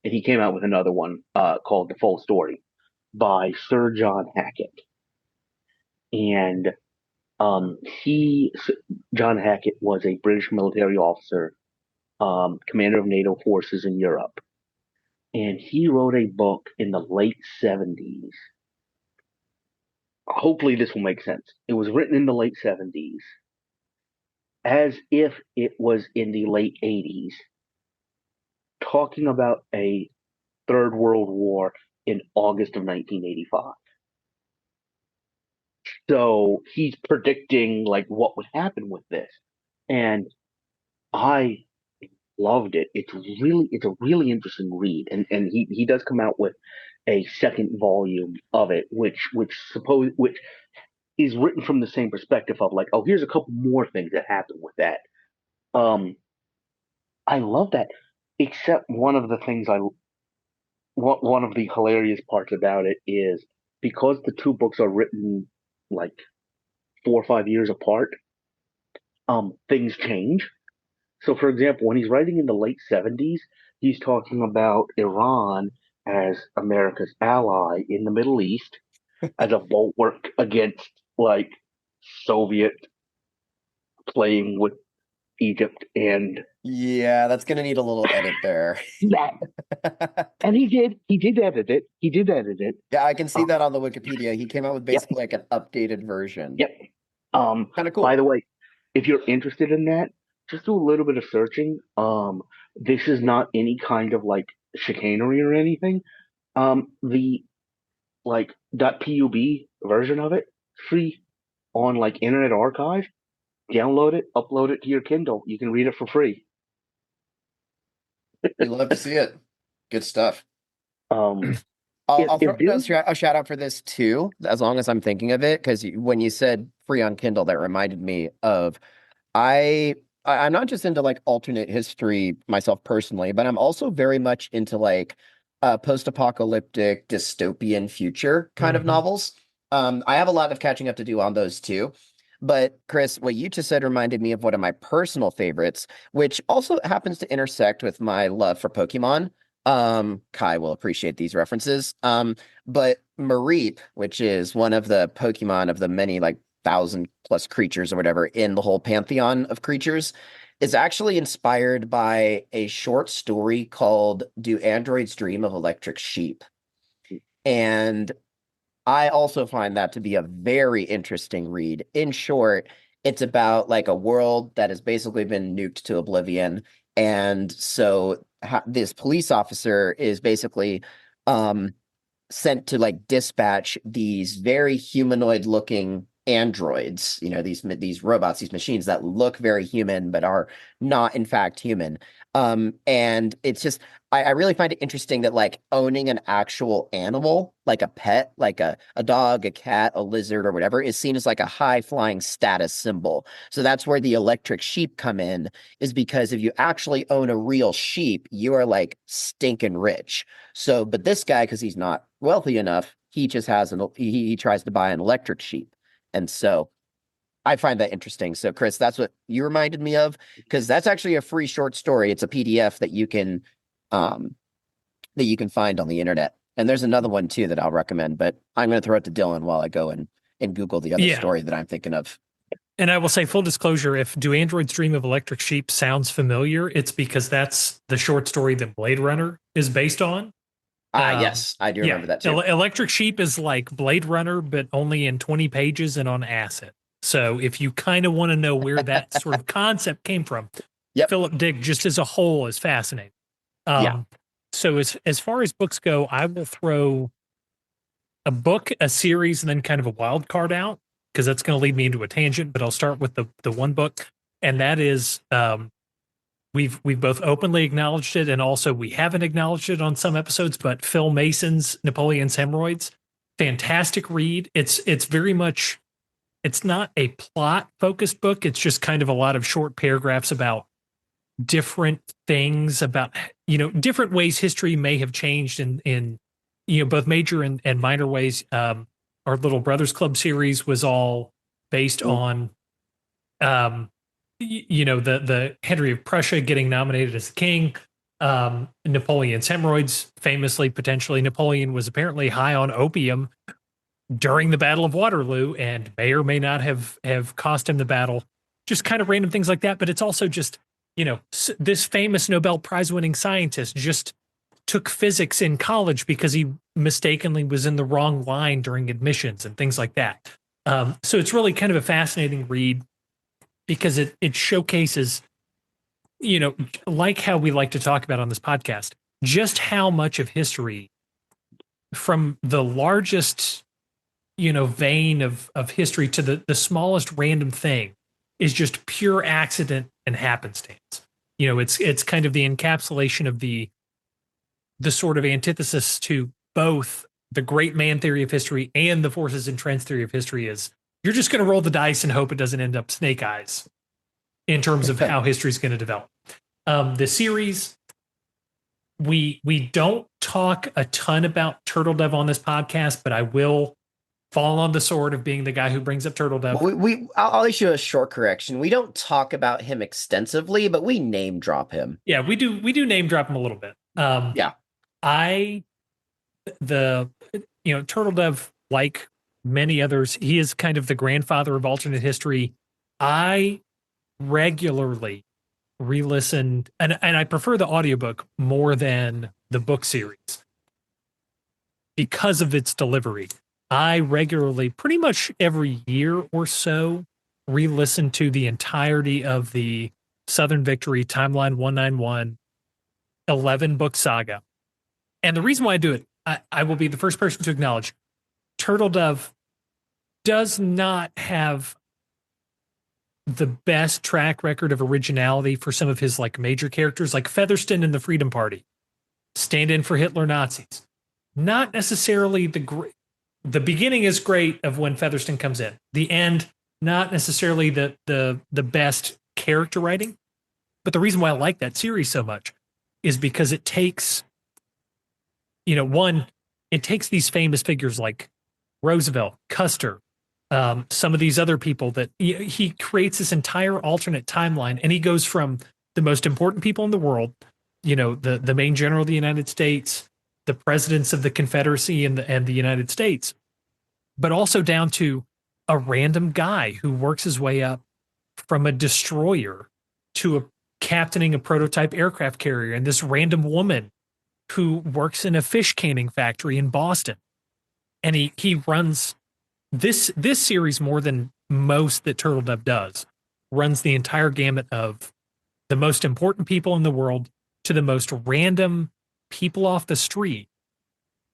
and he came out with another one called The Full Story by Sir John Hackett, and he, John Hackett, was a British military officer, commander of NATO forces in Europe, and he wrote a book in the late 70s. Hopefully, this will make sense. It was written in the late 70s, as if it was in the late 80s, talking about a Third World War in August of 1985. So he's predicting like what would happen with this, and I loved it. It's a really interesting read, and he does come out with a second volume of it, which is written from the same perspective of like, oh, here's a couple more things that happen with that. Um, I love that, except one of the hilarious parts about it is because the two books are written like 4 or 5 years apart. Things change. So, for example, when he's writing in the late 70s, he's talking about Iran as America's ally in the Middle East as a bulwark against like Soviet playing with Egypt and Yeah, that's gonna need a little edit there. that. And he did edit it. He did edit it. Yeah, I can see that on the Wikipedia. He came out with Yep, basically like an updated version. yep. Kind of By cool. the way, if you're interested in that, just do a little bit of searching. This is not any kind of like chicanery or anything. The like .pub version of it, free on like Internet Archive. Download it, upload it to your Kindle. You can read it for free. We love to see it. Good stuff. Um, I'll throw if a there, shout out for this too, as long as I'm thinking of it, because when you said free on Kindle, that reminded me of I I'm not just into like alternate history myself personally, but I'm also very much into like post-apocalyptic dystopian future kind of Mhm. novels. I have a lot of catching up to do on those too. But Chris, what you just said reminded me of one of my personal favorites, which also happens to intersect with my love for Pokemon. Kai will appreciate these references. But Mareep, which is one of the Pokemon of the many like 1,000+ creatures or whatever in the whole pantheon of creatures, is actually inspired by a short story called Do Androids Dream of Electric Sheep? And I also find that to be a very interesting read. In short, it's about like a world that has basically been nuked to oblivion. And so this police officer is basically um, sent to like dispatch these very humanoid looking androids, these robots, these machines that look very human but are not in fact human, And it's just I really find it interesting that like owning an actual animal, like a pet, like a dog, a cat, a lizard, or whatever, is seen as like a high flying status symbol. So that's where the electric sheep come in, is because if you actually own a real sheep, you are like stinking rich. So, but this guy, because he's not wealthy enough, he just has he tries to buy an electric sheep. And so I find that interesting. So, Chris, that's what you reminded me of, because that's actually a free short story. It's a PDF um, that you can find on the internet. And there's another one too that I'll recommend, but I'm going to throw it to Dylan while I go and Google the other story that I'm thinking of. And I will say, full disclosure, if Do Androids Dream of Electric Sheep sounds familiar, it's because that's the short story that Blade Runner is based on. Yes, I do remember that too. Electric Sheep is like Blade Runner, but only in 20 pages and on acid. So if you kind of want to know where that sort of concept came from, Philip Dick just as a whole is fascinating. So as far as books go, I will throw a book, a series, and then kind of a wild card out, because that's going to lead me into a tangent. But I'll start with the one book, and that is we've both openly acknowledged it, and also we haven't acknowledged it on some episodes. But Phil Mason's Napoleon's Hemorrhoids, fantastic read. It's very much. It's not a plot focused book. It's just kind of a lot of short paragraphs about different things, about, different ways history may have changed in both major and minor ways. Our Little Brothers Club series was all based on, the Henry of Prussia getting nominated as the king. Napoleon's Hemorrhoids, famously, potentially, Napoleon was apparently high on opium during the Battle of Waterloo, and may or may not have cost him the battle. Just kind of random things like that. But it's also just, this famous Nobel Prize winning scientist just took physics in college because he mistakenly was in the wrong line during admissions and things like that. So it's really kind of a fascinating read, because it showcases, like how we like to talk about on this podcast, just how much of history, from the largest vein of history to the smallest random thing, is just pure accident and happenstance. It's kind of the encapsulation of the sort of antithesis to both the great man theory of history and the forces and trends theory of history. Is you're just going to roll the dice and hope it doesn't end up snake eyes in terms of how history is going to develop. The series, we don't talk a ton about Turtle Dove on this podcast, but I will fall on the sword of being the guy who brings up Turtle Dove. I'll issue a short correction. We don't talk about him extensively, but we name drop him. Yeah, we do name drop him a little bit. Turtle Dove, like many others, he is kind of the grandfather of alternate history. I regularly re-listen, and I prefer the audiobook more than the book series because of its delivery. I regularly, pretty much every year or so, re-listen to the entirety of the Southern Victory Timeline 191 11-book saga. And the reason why I do it, I will be the first person to acknowledge, Turtle Dove does not have the best track record of originality for some of his like major characters, like Featherston in the Freedom Party, stand in for Hitler Nazis. Not necessarily the beginning is great of when Featherston comes in. The end, not necessarily the best character writing. But the reason why I like that series so much is because it takes, it takes these famous figures like Roosevelt, Custer, some of these other people that he creates this entire alternate timeline, and he goes from the most important people in the world, the main general of the United States, the presidents of the Confederacy and the United States, but also down to a random guy who works his way up from a destroyer to captaining a prototype aircraft carrier, and this random woman who works in a fish canning factory in Boston. And he runs this series more than most that Turtle Dove does, runs the entire gamut of the most important people in the world to the most random people off the street,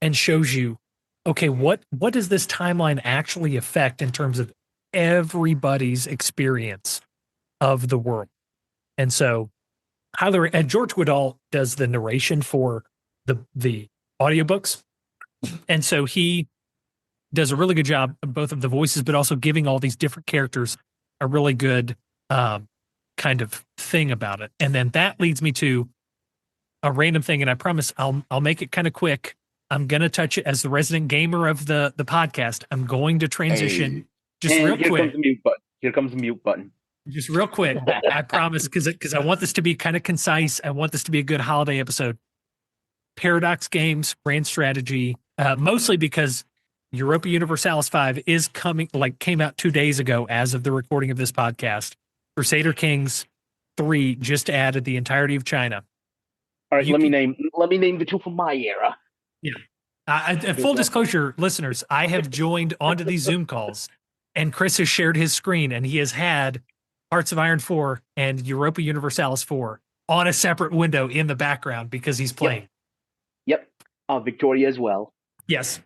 and shows you, okay, what does this timeline actually affect in terms of everybody's experience of the world? And so George Woodall does the narration for the audiobooks. And so he does a really good job of both of the voices, but also giving all these different characters a really good kind of thing about it. And then that leads me to a random thing, and I promise I'll make it kind of quick. I'm gonna touch it as the resident gamer of the podcast. I'm going to transition just real quick. Comes the mute button. Here comes the mute button. Just real quick, I promise, because I want this to be kind of concise. I want this to be a good holiday episode. Paradox Games brand strategy, mostly because Europa Universalis 5 is came out 2 days ago as of the recording of this podcast. Crusader Kings 3 just added the entirety of China. All right, let me name the two from my era. Yeah. Full disclosure, listeners, I have joined onto these Zoom calls, and Chris has shared his screen, and he has had Hearts of Iron 4 and Europa Universalis 4 on a separate window in the background because he's playing. Yep. Victoria as well. Yes.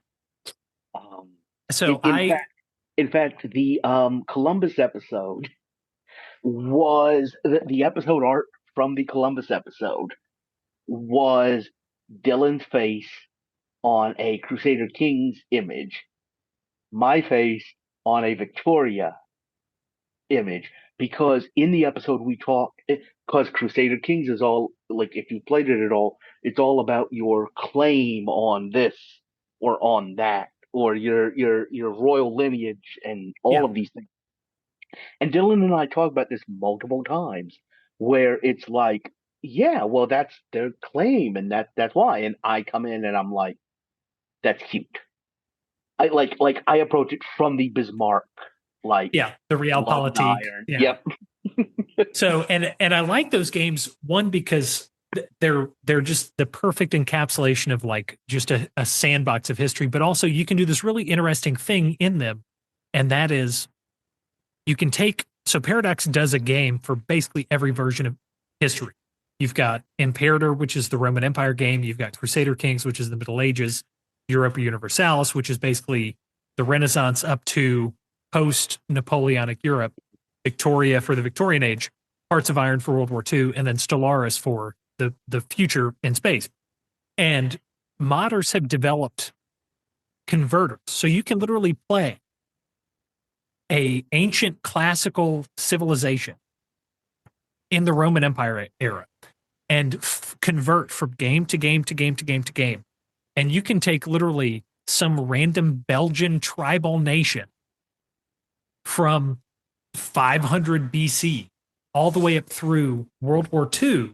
In fact, the Columbus episode was the episode art from the Columbus episode was Dylan's face on a Crusader Kings image, my face on a Victoria image, because in the episode we talk, because Crusader Kings is all, like, if you played it at all, it's all about your claim on this or on that, or your royal lineage and all of these things. And Dylan and I talk about this multiple times, where it's like, yeah, well, that's their claim, and that's why. And I come in and I'm like, that's cute. I I approach it from the Bismarck, the realpolitik. Yeah. Yep. So and I like those games, one, because they're just the perfect encapsulation of like just a sandbox of history, but also you can do this really interesting thing in them, and that is you can take, so Paradox does a game for basically every version of history. You've got Imperator, which is the Roman Empire game. You've got Crusader Kings, which is the Middle Ages. Europa Universalis, which is basically the Renaissance up to post-Napoleonic Europe. Victoria for the Victorian Age. Hearts of Iron for World War II. And then Stellaris for the future in space. And modders have developed converters. So you can literally play a ancient classical civilization in the Roman Empire era and convert from game to game to game to game to game. And you can take literally some random Belgian tribal nation from 500 BC all the way up through World War II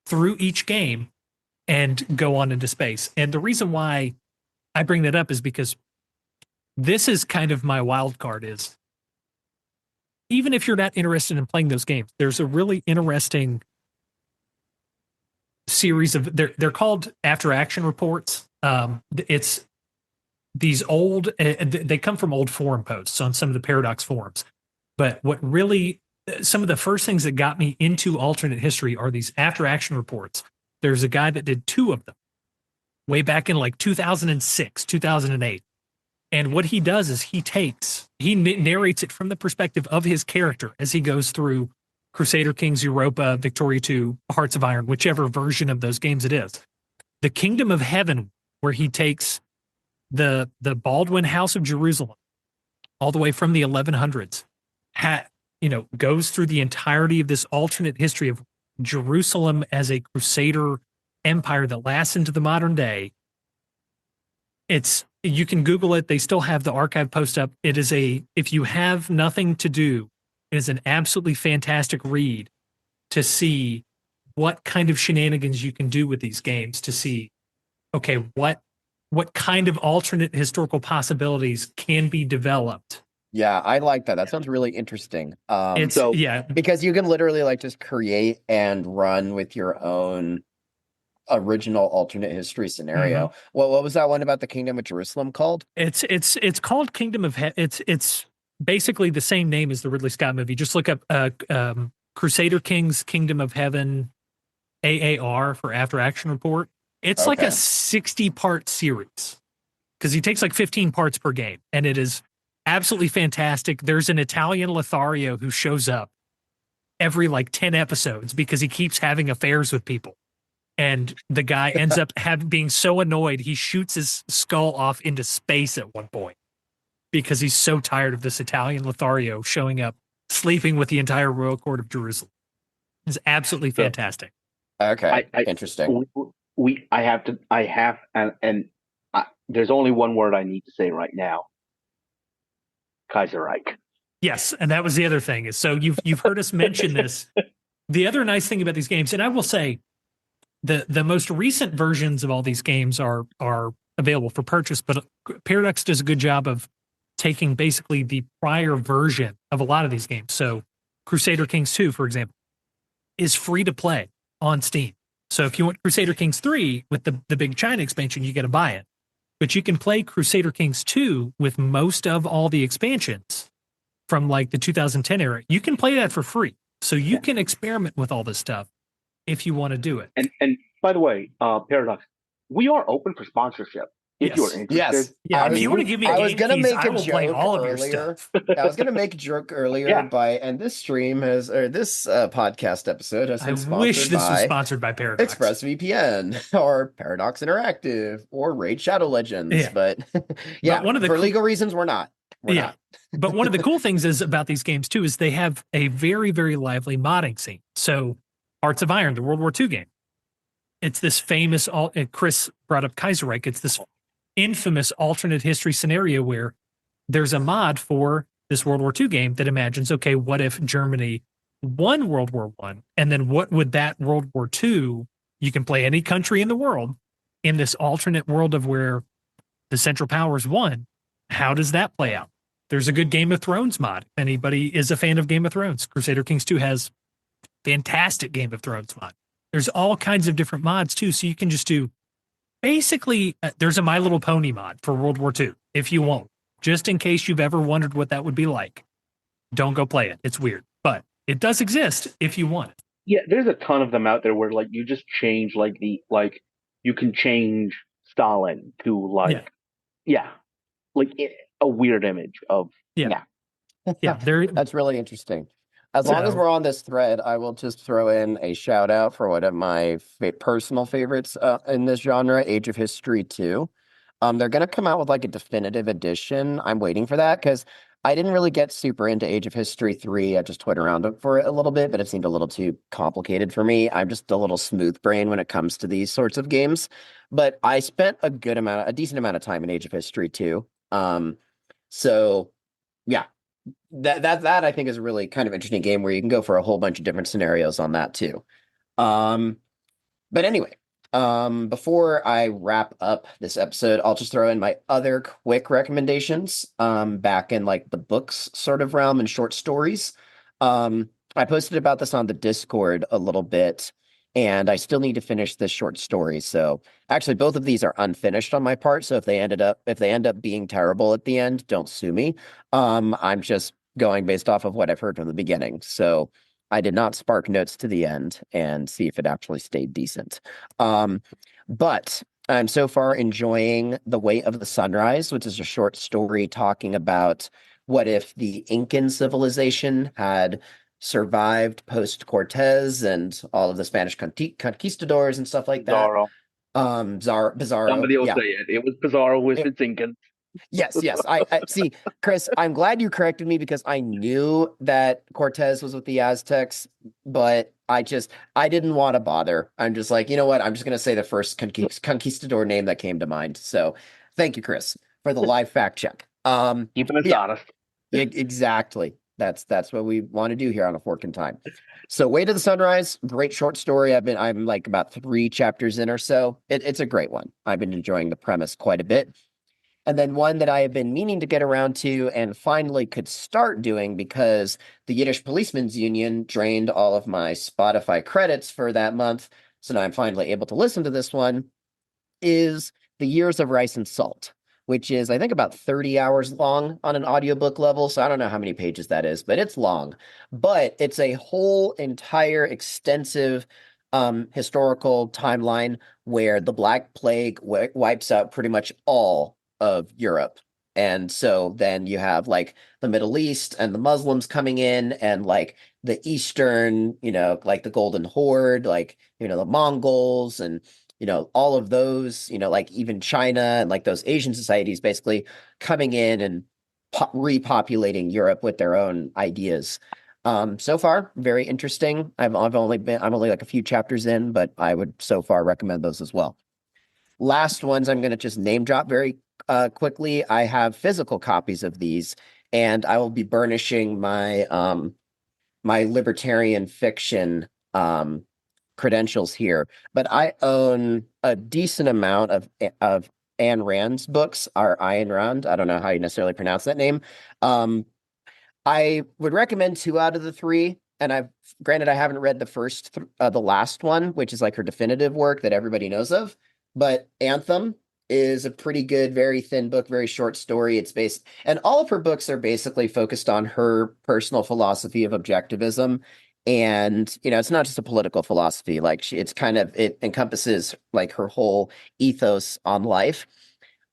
through each game and go on into space. And the reason why I bring that up is because this is kind of my wild card is, even if you're not interested in playing those games, there's a really interesting series of, they're called after action reports. It's these old, they come from old forum posts on some of the Paradox forums. But what really, some of the first things that got me into alternate history are these after action reports. There's a guy that did 2 of them way back in like 2006, 2008. And what he does is he narrates it from the perspective of his character as he goes through Crusader Kings, Europa, Victoria 2, Hearts of Iron, whichever version of those games it is. The Kingdom of Heaven, where he takes the Baldwin House of Jerusalem all the way from the 1100s, goes through the entirety of this alternate history of Jerusalem as a Crusader empire that lasts into the modern day. You can Google it. They still have the archive post up. It is if you have nothing to do, it is an absolutely fantastic read to see what kind of shenanigans you can do with these games, to see, okay, what kind of alternate historical possibilities can be developed. Yeah, I like that. That sounds really interesting. Because you can literally like just create and run with your own original alternate history scenario. Mm-hmm. What was that one about the Kingdom of Jerusalem called? It's called Kingdom of it's basically the same name as the Ridley Scott movie. Just look up Crusader Kings Kingdom of Heaven AAR for After Action Report. It's like a 60-part series because he takes like 15 parts per game, and it is absolutely fantastic. There's an Italian Lothario who shows up every like 10 episodes because he keeps having affairs with people. And the guy ends up being so annoyed, he shoots his skull off into space at one point because he's so tired of this Italian Lothario showing up, sleeping with the entire royal court of Jerusalem. It's absolutely fantastic. Okay, interesting. There's only one word I need to say right now. Kaiserreich. Yes, and that was the other thing. Is so you've heard us mention this. The other nice thing about these games, and I will say, the most recent versions of all these games are available for purchase, but Paradox does a good job of taking basically the prior version of a lot of these games. So Crusader Kings 2, for example, is free to play on Steam. So if you want Crusader Kings 3 with the big China expansion, you got to buy it. But you can play Crusader Kings 2 with most of all the expansions from like the 2010 era. You can play that for free. So you can experiment with all this stuff if you want to do it. And by the way, Paradox, we are open for sponsorship. If you're interested. Yes. Yeah, if you want to give me game keys, I will play all of your stuff. I was going to make a joke earlier and this stream this podcast episode has been sponsored wish this was sponsored by Paradox. ExpressVPN or Paradox Interactive or Raid Shadow Legends. Yeah. But for legal reasons, we're not. We're not. But one of the cool things is about these games too is they have a very, very lively modding scene. So Hearts of Iron, the World War II game. It's this famous, Chris brought up Kaiserreich. It's this infamous alternate history scenario where there's a mod for this World War II game that imagines, okay, what if Germany won World War I? And then what would that World War II, you can play any country in the world in this alternate world of where the Central Powers won. How does that play out? There's a good Game of Thrones mod. If anybody is a fan of Game of Thrones, Crusader Kings 2 has fantastic Game of Thrones mod. There's all kinds of different mods too. So you can just do basically, there's a My Little Pony mod for World War II, if you want, just in case you've ever wondered what that would be like. Don't go play it. It's weird, but it does exist if you want it. Yeah, there's a ton of them out there where like you just change you can change Stalin to a weird image of That's really interesting. As long as we're on this thread, I will just throw in a shout out for one of my personal favorites in this genre, Age of History 2. They're going to come out with like a definitive edition. I'm waiting for that because I didn't really get super into Age of History 3. I just toyed around for it a little bit, but it seemed a little too complicated for me. I'm just a little smooth brain when it comes to these sorts of games. But I spent a decent amount of time in Age of History 2. So yeah. That I think is a really kind of interesting game where you can go for a whole bunch of different scenarios on that too. But anyway, before I wrap up this episode, I'll just throw in my other quick recommendations back in like the books sort of realm and short stories. I posted about this on the Discord a little bit, and I still need to finish this short story. So actually both of these are unfinished on my part. So if they end up being terrible at the end, don't sue me. I'm just going based off of what I've heard from the beginning. So I did not spark notes to the end and see if it actually stayed decent. But I'm so far enjoying The Way of the Sunrise, which is a short story talking about what if the Incan civilization had survived post-Cortez and all of the Spanish conquistadors and stuff like that. Pizarro. Somebody will say it. It was Pizarro with its Incans. Yes. I see, Chris, I'm glad you corrected me because I knew that Cortez was with the Aztecs, but I didn't want to bother. I'm just like, you know what? I'm just going to say the first conquistador name that came to mind. So thank you, Chris, for the live fact check. Keeping us honest. Exactly. That's what we want to do here on A Fork in Time. So Way to the Sunrise, great short story. I'm like about 3 chapters in or so. It's a great one. I've been enjoying the premise quite a bit. And then one that I have been meaning to get around to and finally could start doing because the Yiddish Policemen's Union drained all of my Spotify credits for that month. So now I'm finally able to listen to this one, is The Years of Rice and Salt, which is, I think, about 30 hours long on an audiobook level. So I don't know how many pages that is, but it's long. But it's a whole entire extensive historical timeline where the Black Plague wipes out pretty much all of Europe And so then you have like the Middle East and the Muslims coming in, and like the Eastern, like the Golden Horde, like, the Mongols, and, all of those, like even China and like those Asian societies basically coming in and repopulating Europe with their own ideas. So far, very interesting. I'm only like a few chapters in, but I would so far recommend those as well. Last ones I'm going to just name drop very quickly. I have physical copies of these, and I will be burnishing my my libertarian fiction credentials here. But I own a decent amount of Ayn Rand's books, or Ayn Rand. I don't know how you necessarily pronounce that name. I would recommend 2 out of the 3. And granted, I haven't read the last one, which is like her definitive work that everybody knows of. But Anthem is a pretty good, very thin book, very short story. And all of her books are basically focused on her personal philosophy of objectivism. And, it's not just a political philosophy. Like it encompasses like her whole ethos on life.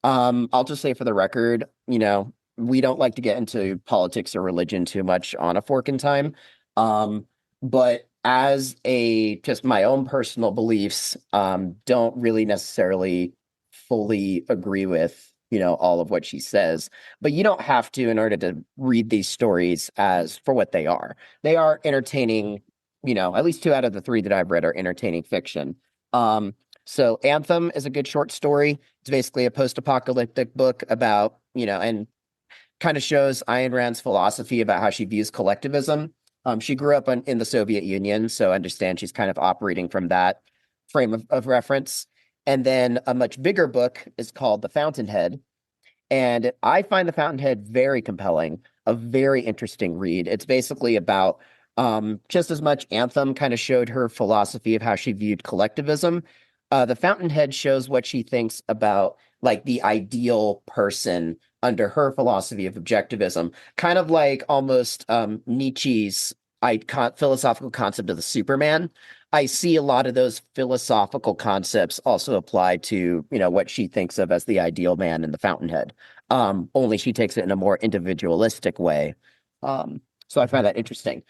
I'll just say for the record, we don't like to get into politics or religion too much on A Fork in Time. But as just my own personal beliefs, don't really necessarily fully agree with, all of what she says. But you don't have to in order to read these stories as for what they are. They are entertaining, at least 2 out of the 3 that I've read are entertaining fiction. So Anthem is a good short story. It's basically a post-apocalyptic book about, and kind of shows Ayn Rand's philosophy about how she views collectivism. She grew up in the Soviet Union, so I understand she's kind of operating from that frame of reference. And then a much bigger book is called The Fountainhead. And I find The Fountainhead very compelling, a very interesting read. It's basically about just as much Anthem kind of showed her philosophy of how she viewed collectivism. The Fountainhead shows what she thinks about like the ideal person under her philosophy of objectivism, kind of like almost Nietzsche's philosophical concept of the Superman. I see a lot of those philosophical concepts also apply to, what she thinks of as the ideal man in The Fountainhead. Only she takes it in a more individualistic way. So I find that interesting.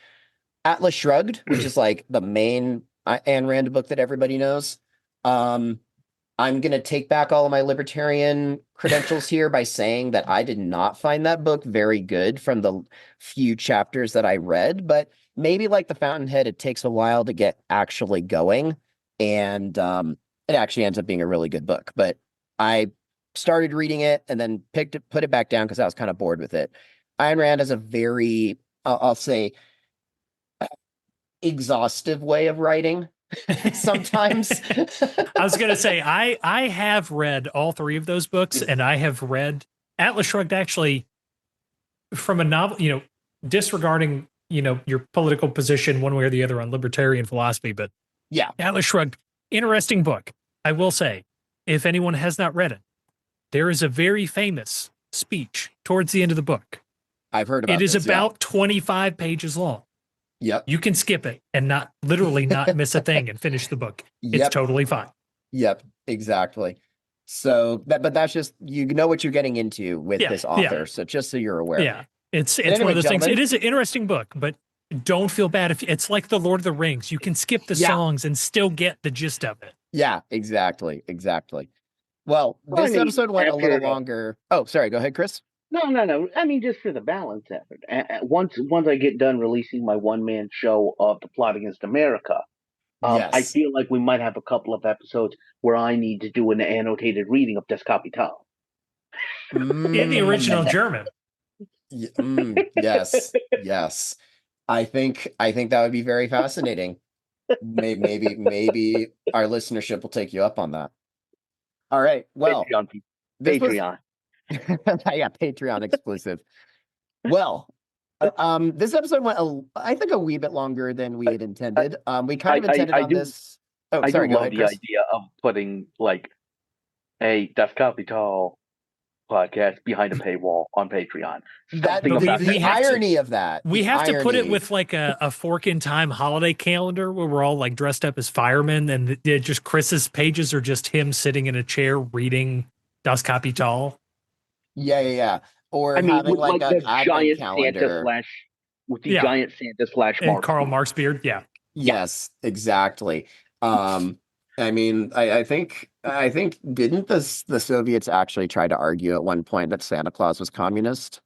Atlas Shrugged, which is like the main Ayn Rand book that everybody knows. I'm going to take back all of my libertarian credentials here by saying that I did not find that book very good from the few chapters that I read, but maybe like The Fountainhead, it takes a while to get actually going, and it actually ends up being a really good book. But I started reading it and then put it back down because I was kind of bored with it. Ayn Rand has a very, I'll say, exhaustive way of writing. Sometimes. I was going to say, I have read all 3 of those books, and I have read Atlas Shrugged actually from a novel, disregarding, your political position one way or the other on libertarian philosophy. But yeah, Atlas Shrugged, interesting book. I will say, if anyone has not read it, there is a very famous speech towards the end of the book. I've heard about it. It is about 25 pages long. Yep. You can skip it and not miss a thing and finish the book. It's totally fine. Yep, exactly. So but that's just, what you're getting into with this author. Yeah. So just so you're aware. Yeah. It's one of those things. It is an interesting book, but don't feel bad if it's like the Lord of the Rings. You can skip the songs and still get the gist of it. Yeah, exactly. Well, this episode went a little longer. Oh, sorry. Go ahead, Chris. No. I mean, just for the balance effort. Once I get done releasing my one-man show of The Plot Against America, yes. I feel like we might have a couple of episodes where I need to do an annotated reading of Das Kapital. In the original German. Yes. I think that would be very fascinating. Maybe our listenership will take you up on that. All right. Well, Patreon. Yeah, Patreon exclusive. Well, this episode went, I think, a wee bit longer than we had intended. We kind of intended on this. Oh, sorry, go ahead, Chris. The idea of putting like a Das Kapital podcast behind a paywall on Patreon. The irony of that. We have to put it with like a Fork in Time holiday calendar where we're all like dressed up as firemen, and just Chris's pages are just him sitting in a chair reading Das Kapital. Yeah. Or I mean, having with like like an the advent giant Santa calendar. slash, with the Yeah. giant Santa slash And Mark. Karl Marx beard. Yeah. Yes, exactly. Um, I mean, I think didn't the Soviets actually try to argue at one point that Santa Claus was communist?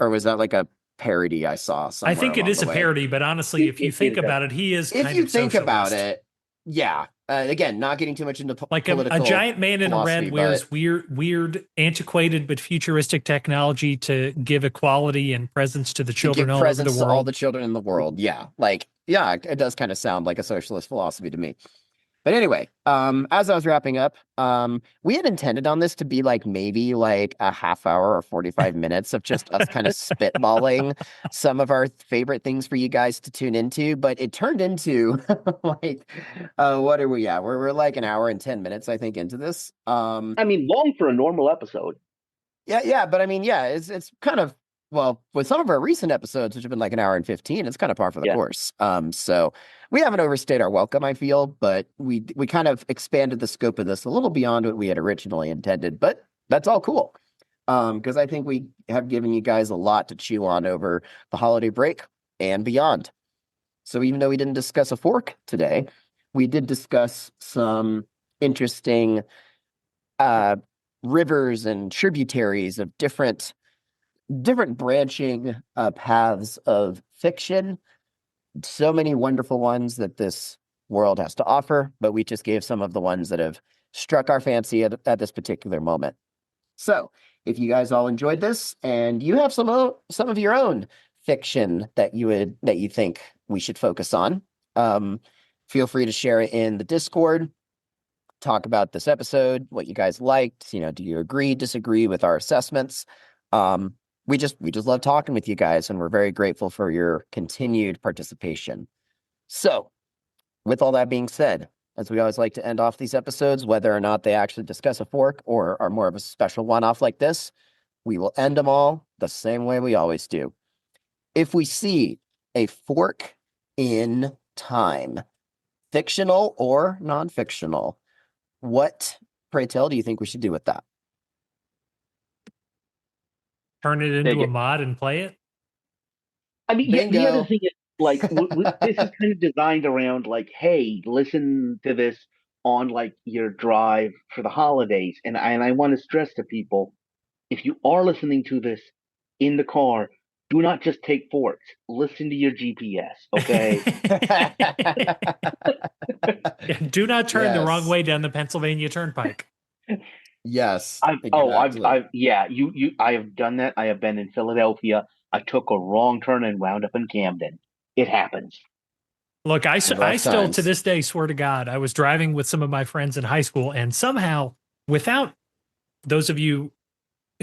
Or was that like a parody I saw I somewhere think it along is the a way? parody, but honestly, if you think about it, he is If kind you of think about socialist. it, yeah. Again, not getting too much into Like a political giant man in philosophy, red but wears weird, antiquated but futuristic technology to give equality and presents to the to children give all over the presents to all world. the children in the world. Yeah. Like, yeah, it does kind of sound like a socialist philosophy to me. But anyway, as I was wrapping up, we had intended on this to be like maybe like a half hour or 45 minutes of just us kind of spitballing some of our favorite things for you guys to tune into, but it turned into like what are we at? We're like an hour and 10 minutes, I think, into this. I mean, long for a normal episode. Yeah, but I mean, yeah, it's kind of well, with some of our recent episodes, which have been like an hour and 15, it's kind of par for the Yeah. course. So we haven't overstayed our welcome, I feel, but we kind of expanded the scope of this a little beyond what we had originally intended, but that's all cool. Because I think we have given you guys a lot to chew on over the holiday break and beyond. So even though we didn't discuss a fork today, we did discuss some interesting rivers and tributaries of different branching paths of fiction. So many wonderful ones that this world has to offer, but we just gave some of the ones that have struck our fancy at this particular moment. So if you guys all enjoyed this and you have some of your own fiction that you think we should focus on, feel free to share it in the Discord. Talk about this episode, what you guys liked. Do you agree, disagree with our assessments? We just love talking with you guys, and we're very grateful for your continued participation. So, with all that being said, as we always like to end off these episodes, whether or not they actually discuss a fork or are more of a special one-off like this, we will end them all the same way we always do. If we see a fork in time, fictional or non-fictional, what, pray tell, do you think we should do with that? Turn it into a mod and play it? I mean, Bingo. the other thing is, like, this is kind of designed around, like, hey, listen to this on, like, your drive for the holidays. And I want to stress to people, if you are listening to this in the car, do not just take forks. Listen to your GPS, okay? Do not turn the wrong Yes. way down the Pennsylvania Turnpike. Yes. I have done that. I have been in Philadelphia. I took a wrong turn and wound up in Camden. It happens. Look, I still times. to this day swear to God, I was driving with some of my friends in high school, and somehow, without those of you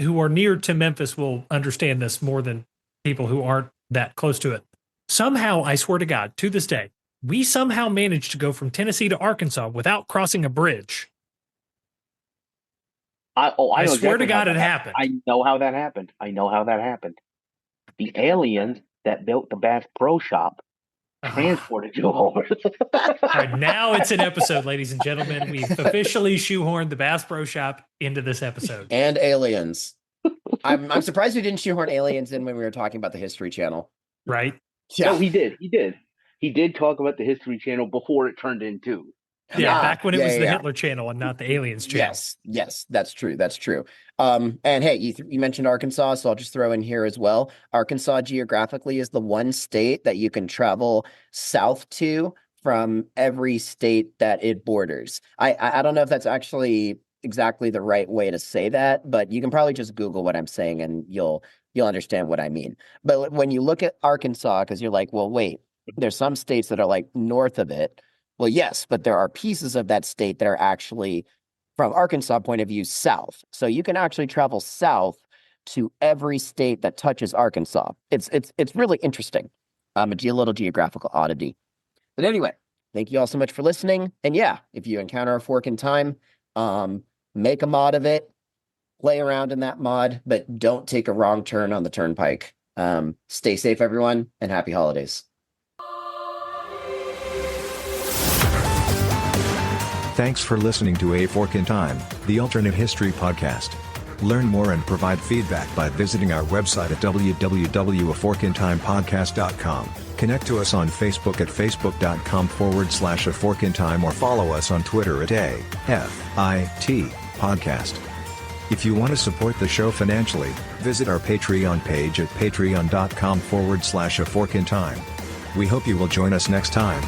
who are near to Memphis will understand this more than people who aren't that close to it. Somehow, I swear to God, to this day, we somehow managed to go from Tennessee to Arkansas without crossing a bridge. I know swear to exactly God how it happened. I know how that happened. The aliens that built the Bass Pro Shop transported you over. All right, now it's an episode, ladies and gentlemen. We've officially shoehorned the Bass Pro Shop into this episode. And aliens. I'm surprised we didn't shoehorn aliens in when we were talking about the History Channel. Right? Yeah. No, he did. He did talk about the History Channel before it turned into. Yeah, back when it was the Hitler Channel and not the Aliens Channel. Yes, that's true. And hey, you mentioned Arkansas, so I'll just throw in here as well. Arkansas geographically is the one state that you can travel south to from every state that it borders. I don't know if that's actually exactly the right way to say that, but you can probably just Google what I'm saying and you'll understand what I mean. But when you look at Arkansas, because you're like, well, wait, there's some states that are like north of it. Well, yes, but there are pieces of that state that are actually, from Arkansas point of view, south. So you can actually travel south to every state that touches Arkansas. It's really interesting. A little geographical oddity. But anyway, thank you all so much for listening. And yeah, if you encounter a fork in time, make a mod of it, play around in that mod, but don't take a wrong turn on the turnpike. Stay safe, everyone, and happy holidays. Thanks for listening to A Fork in Time, the alternate history podcast. Learn more and provide feedback by visiting our website at www.aforkintimepodcast.com. Connect to us on Facebook at facebook.com/aforkintime or follow us on Twitter at AFIT Podcast. If you want to support the show financially, visit our Patreon page at patreon.com/aforkintime. We hope you will join us next time.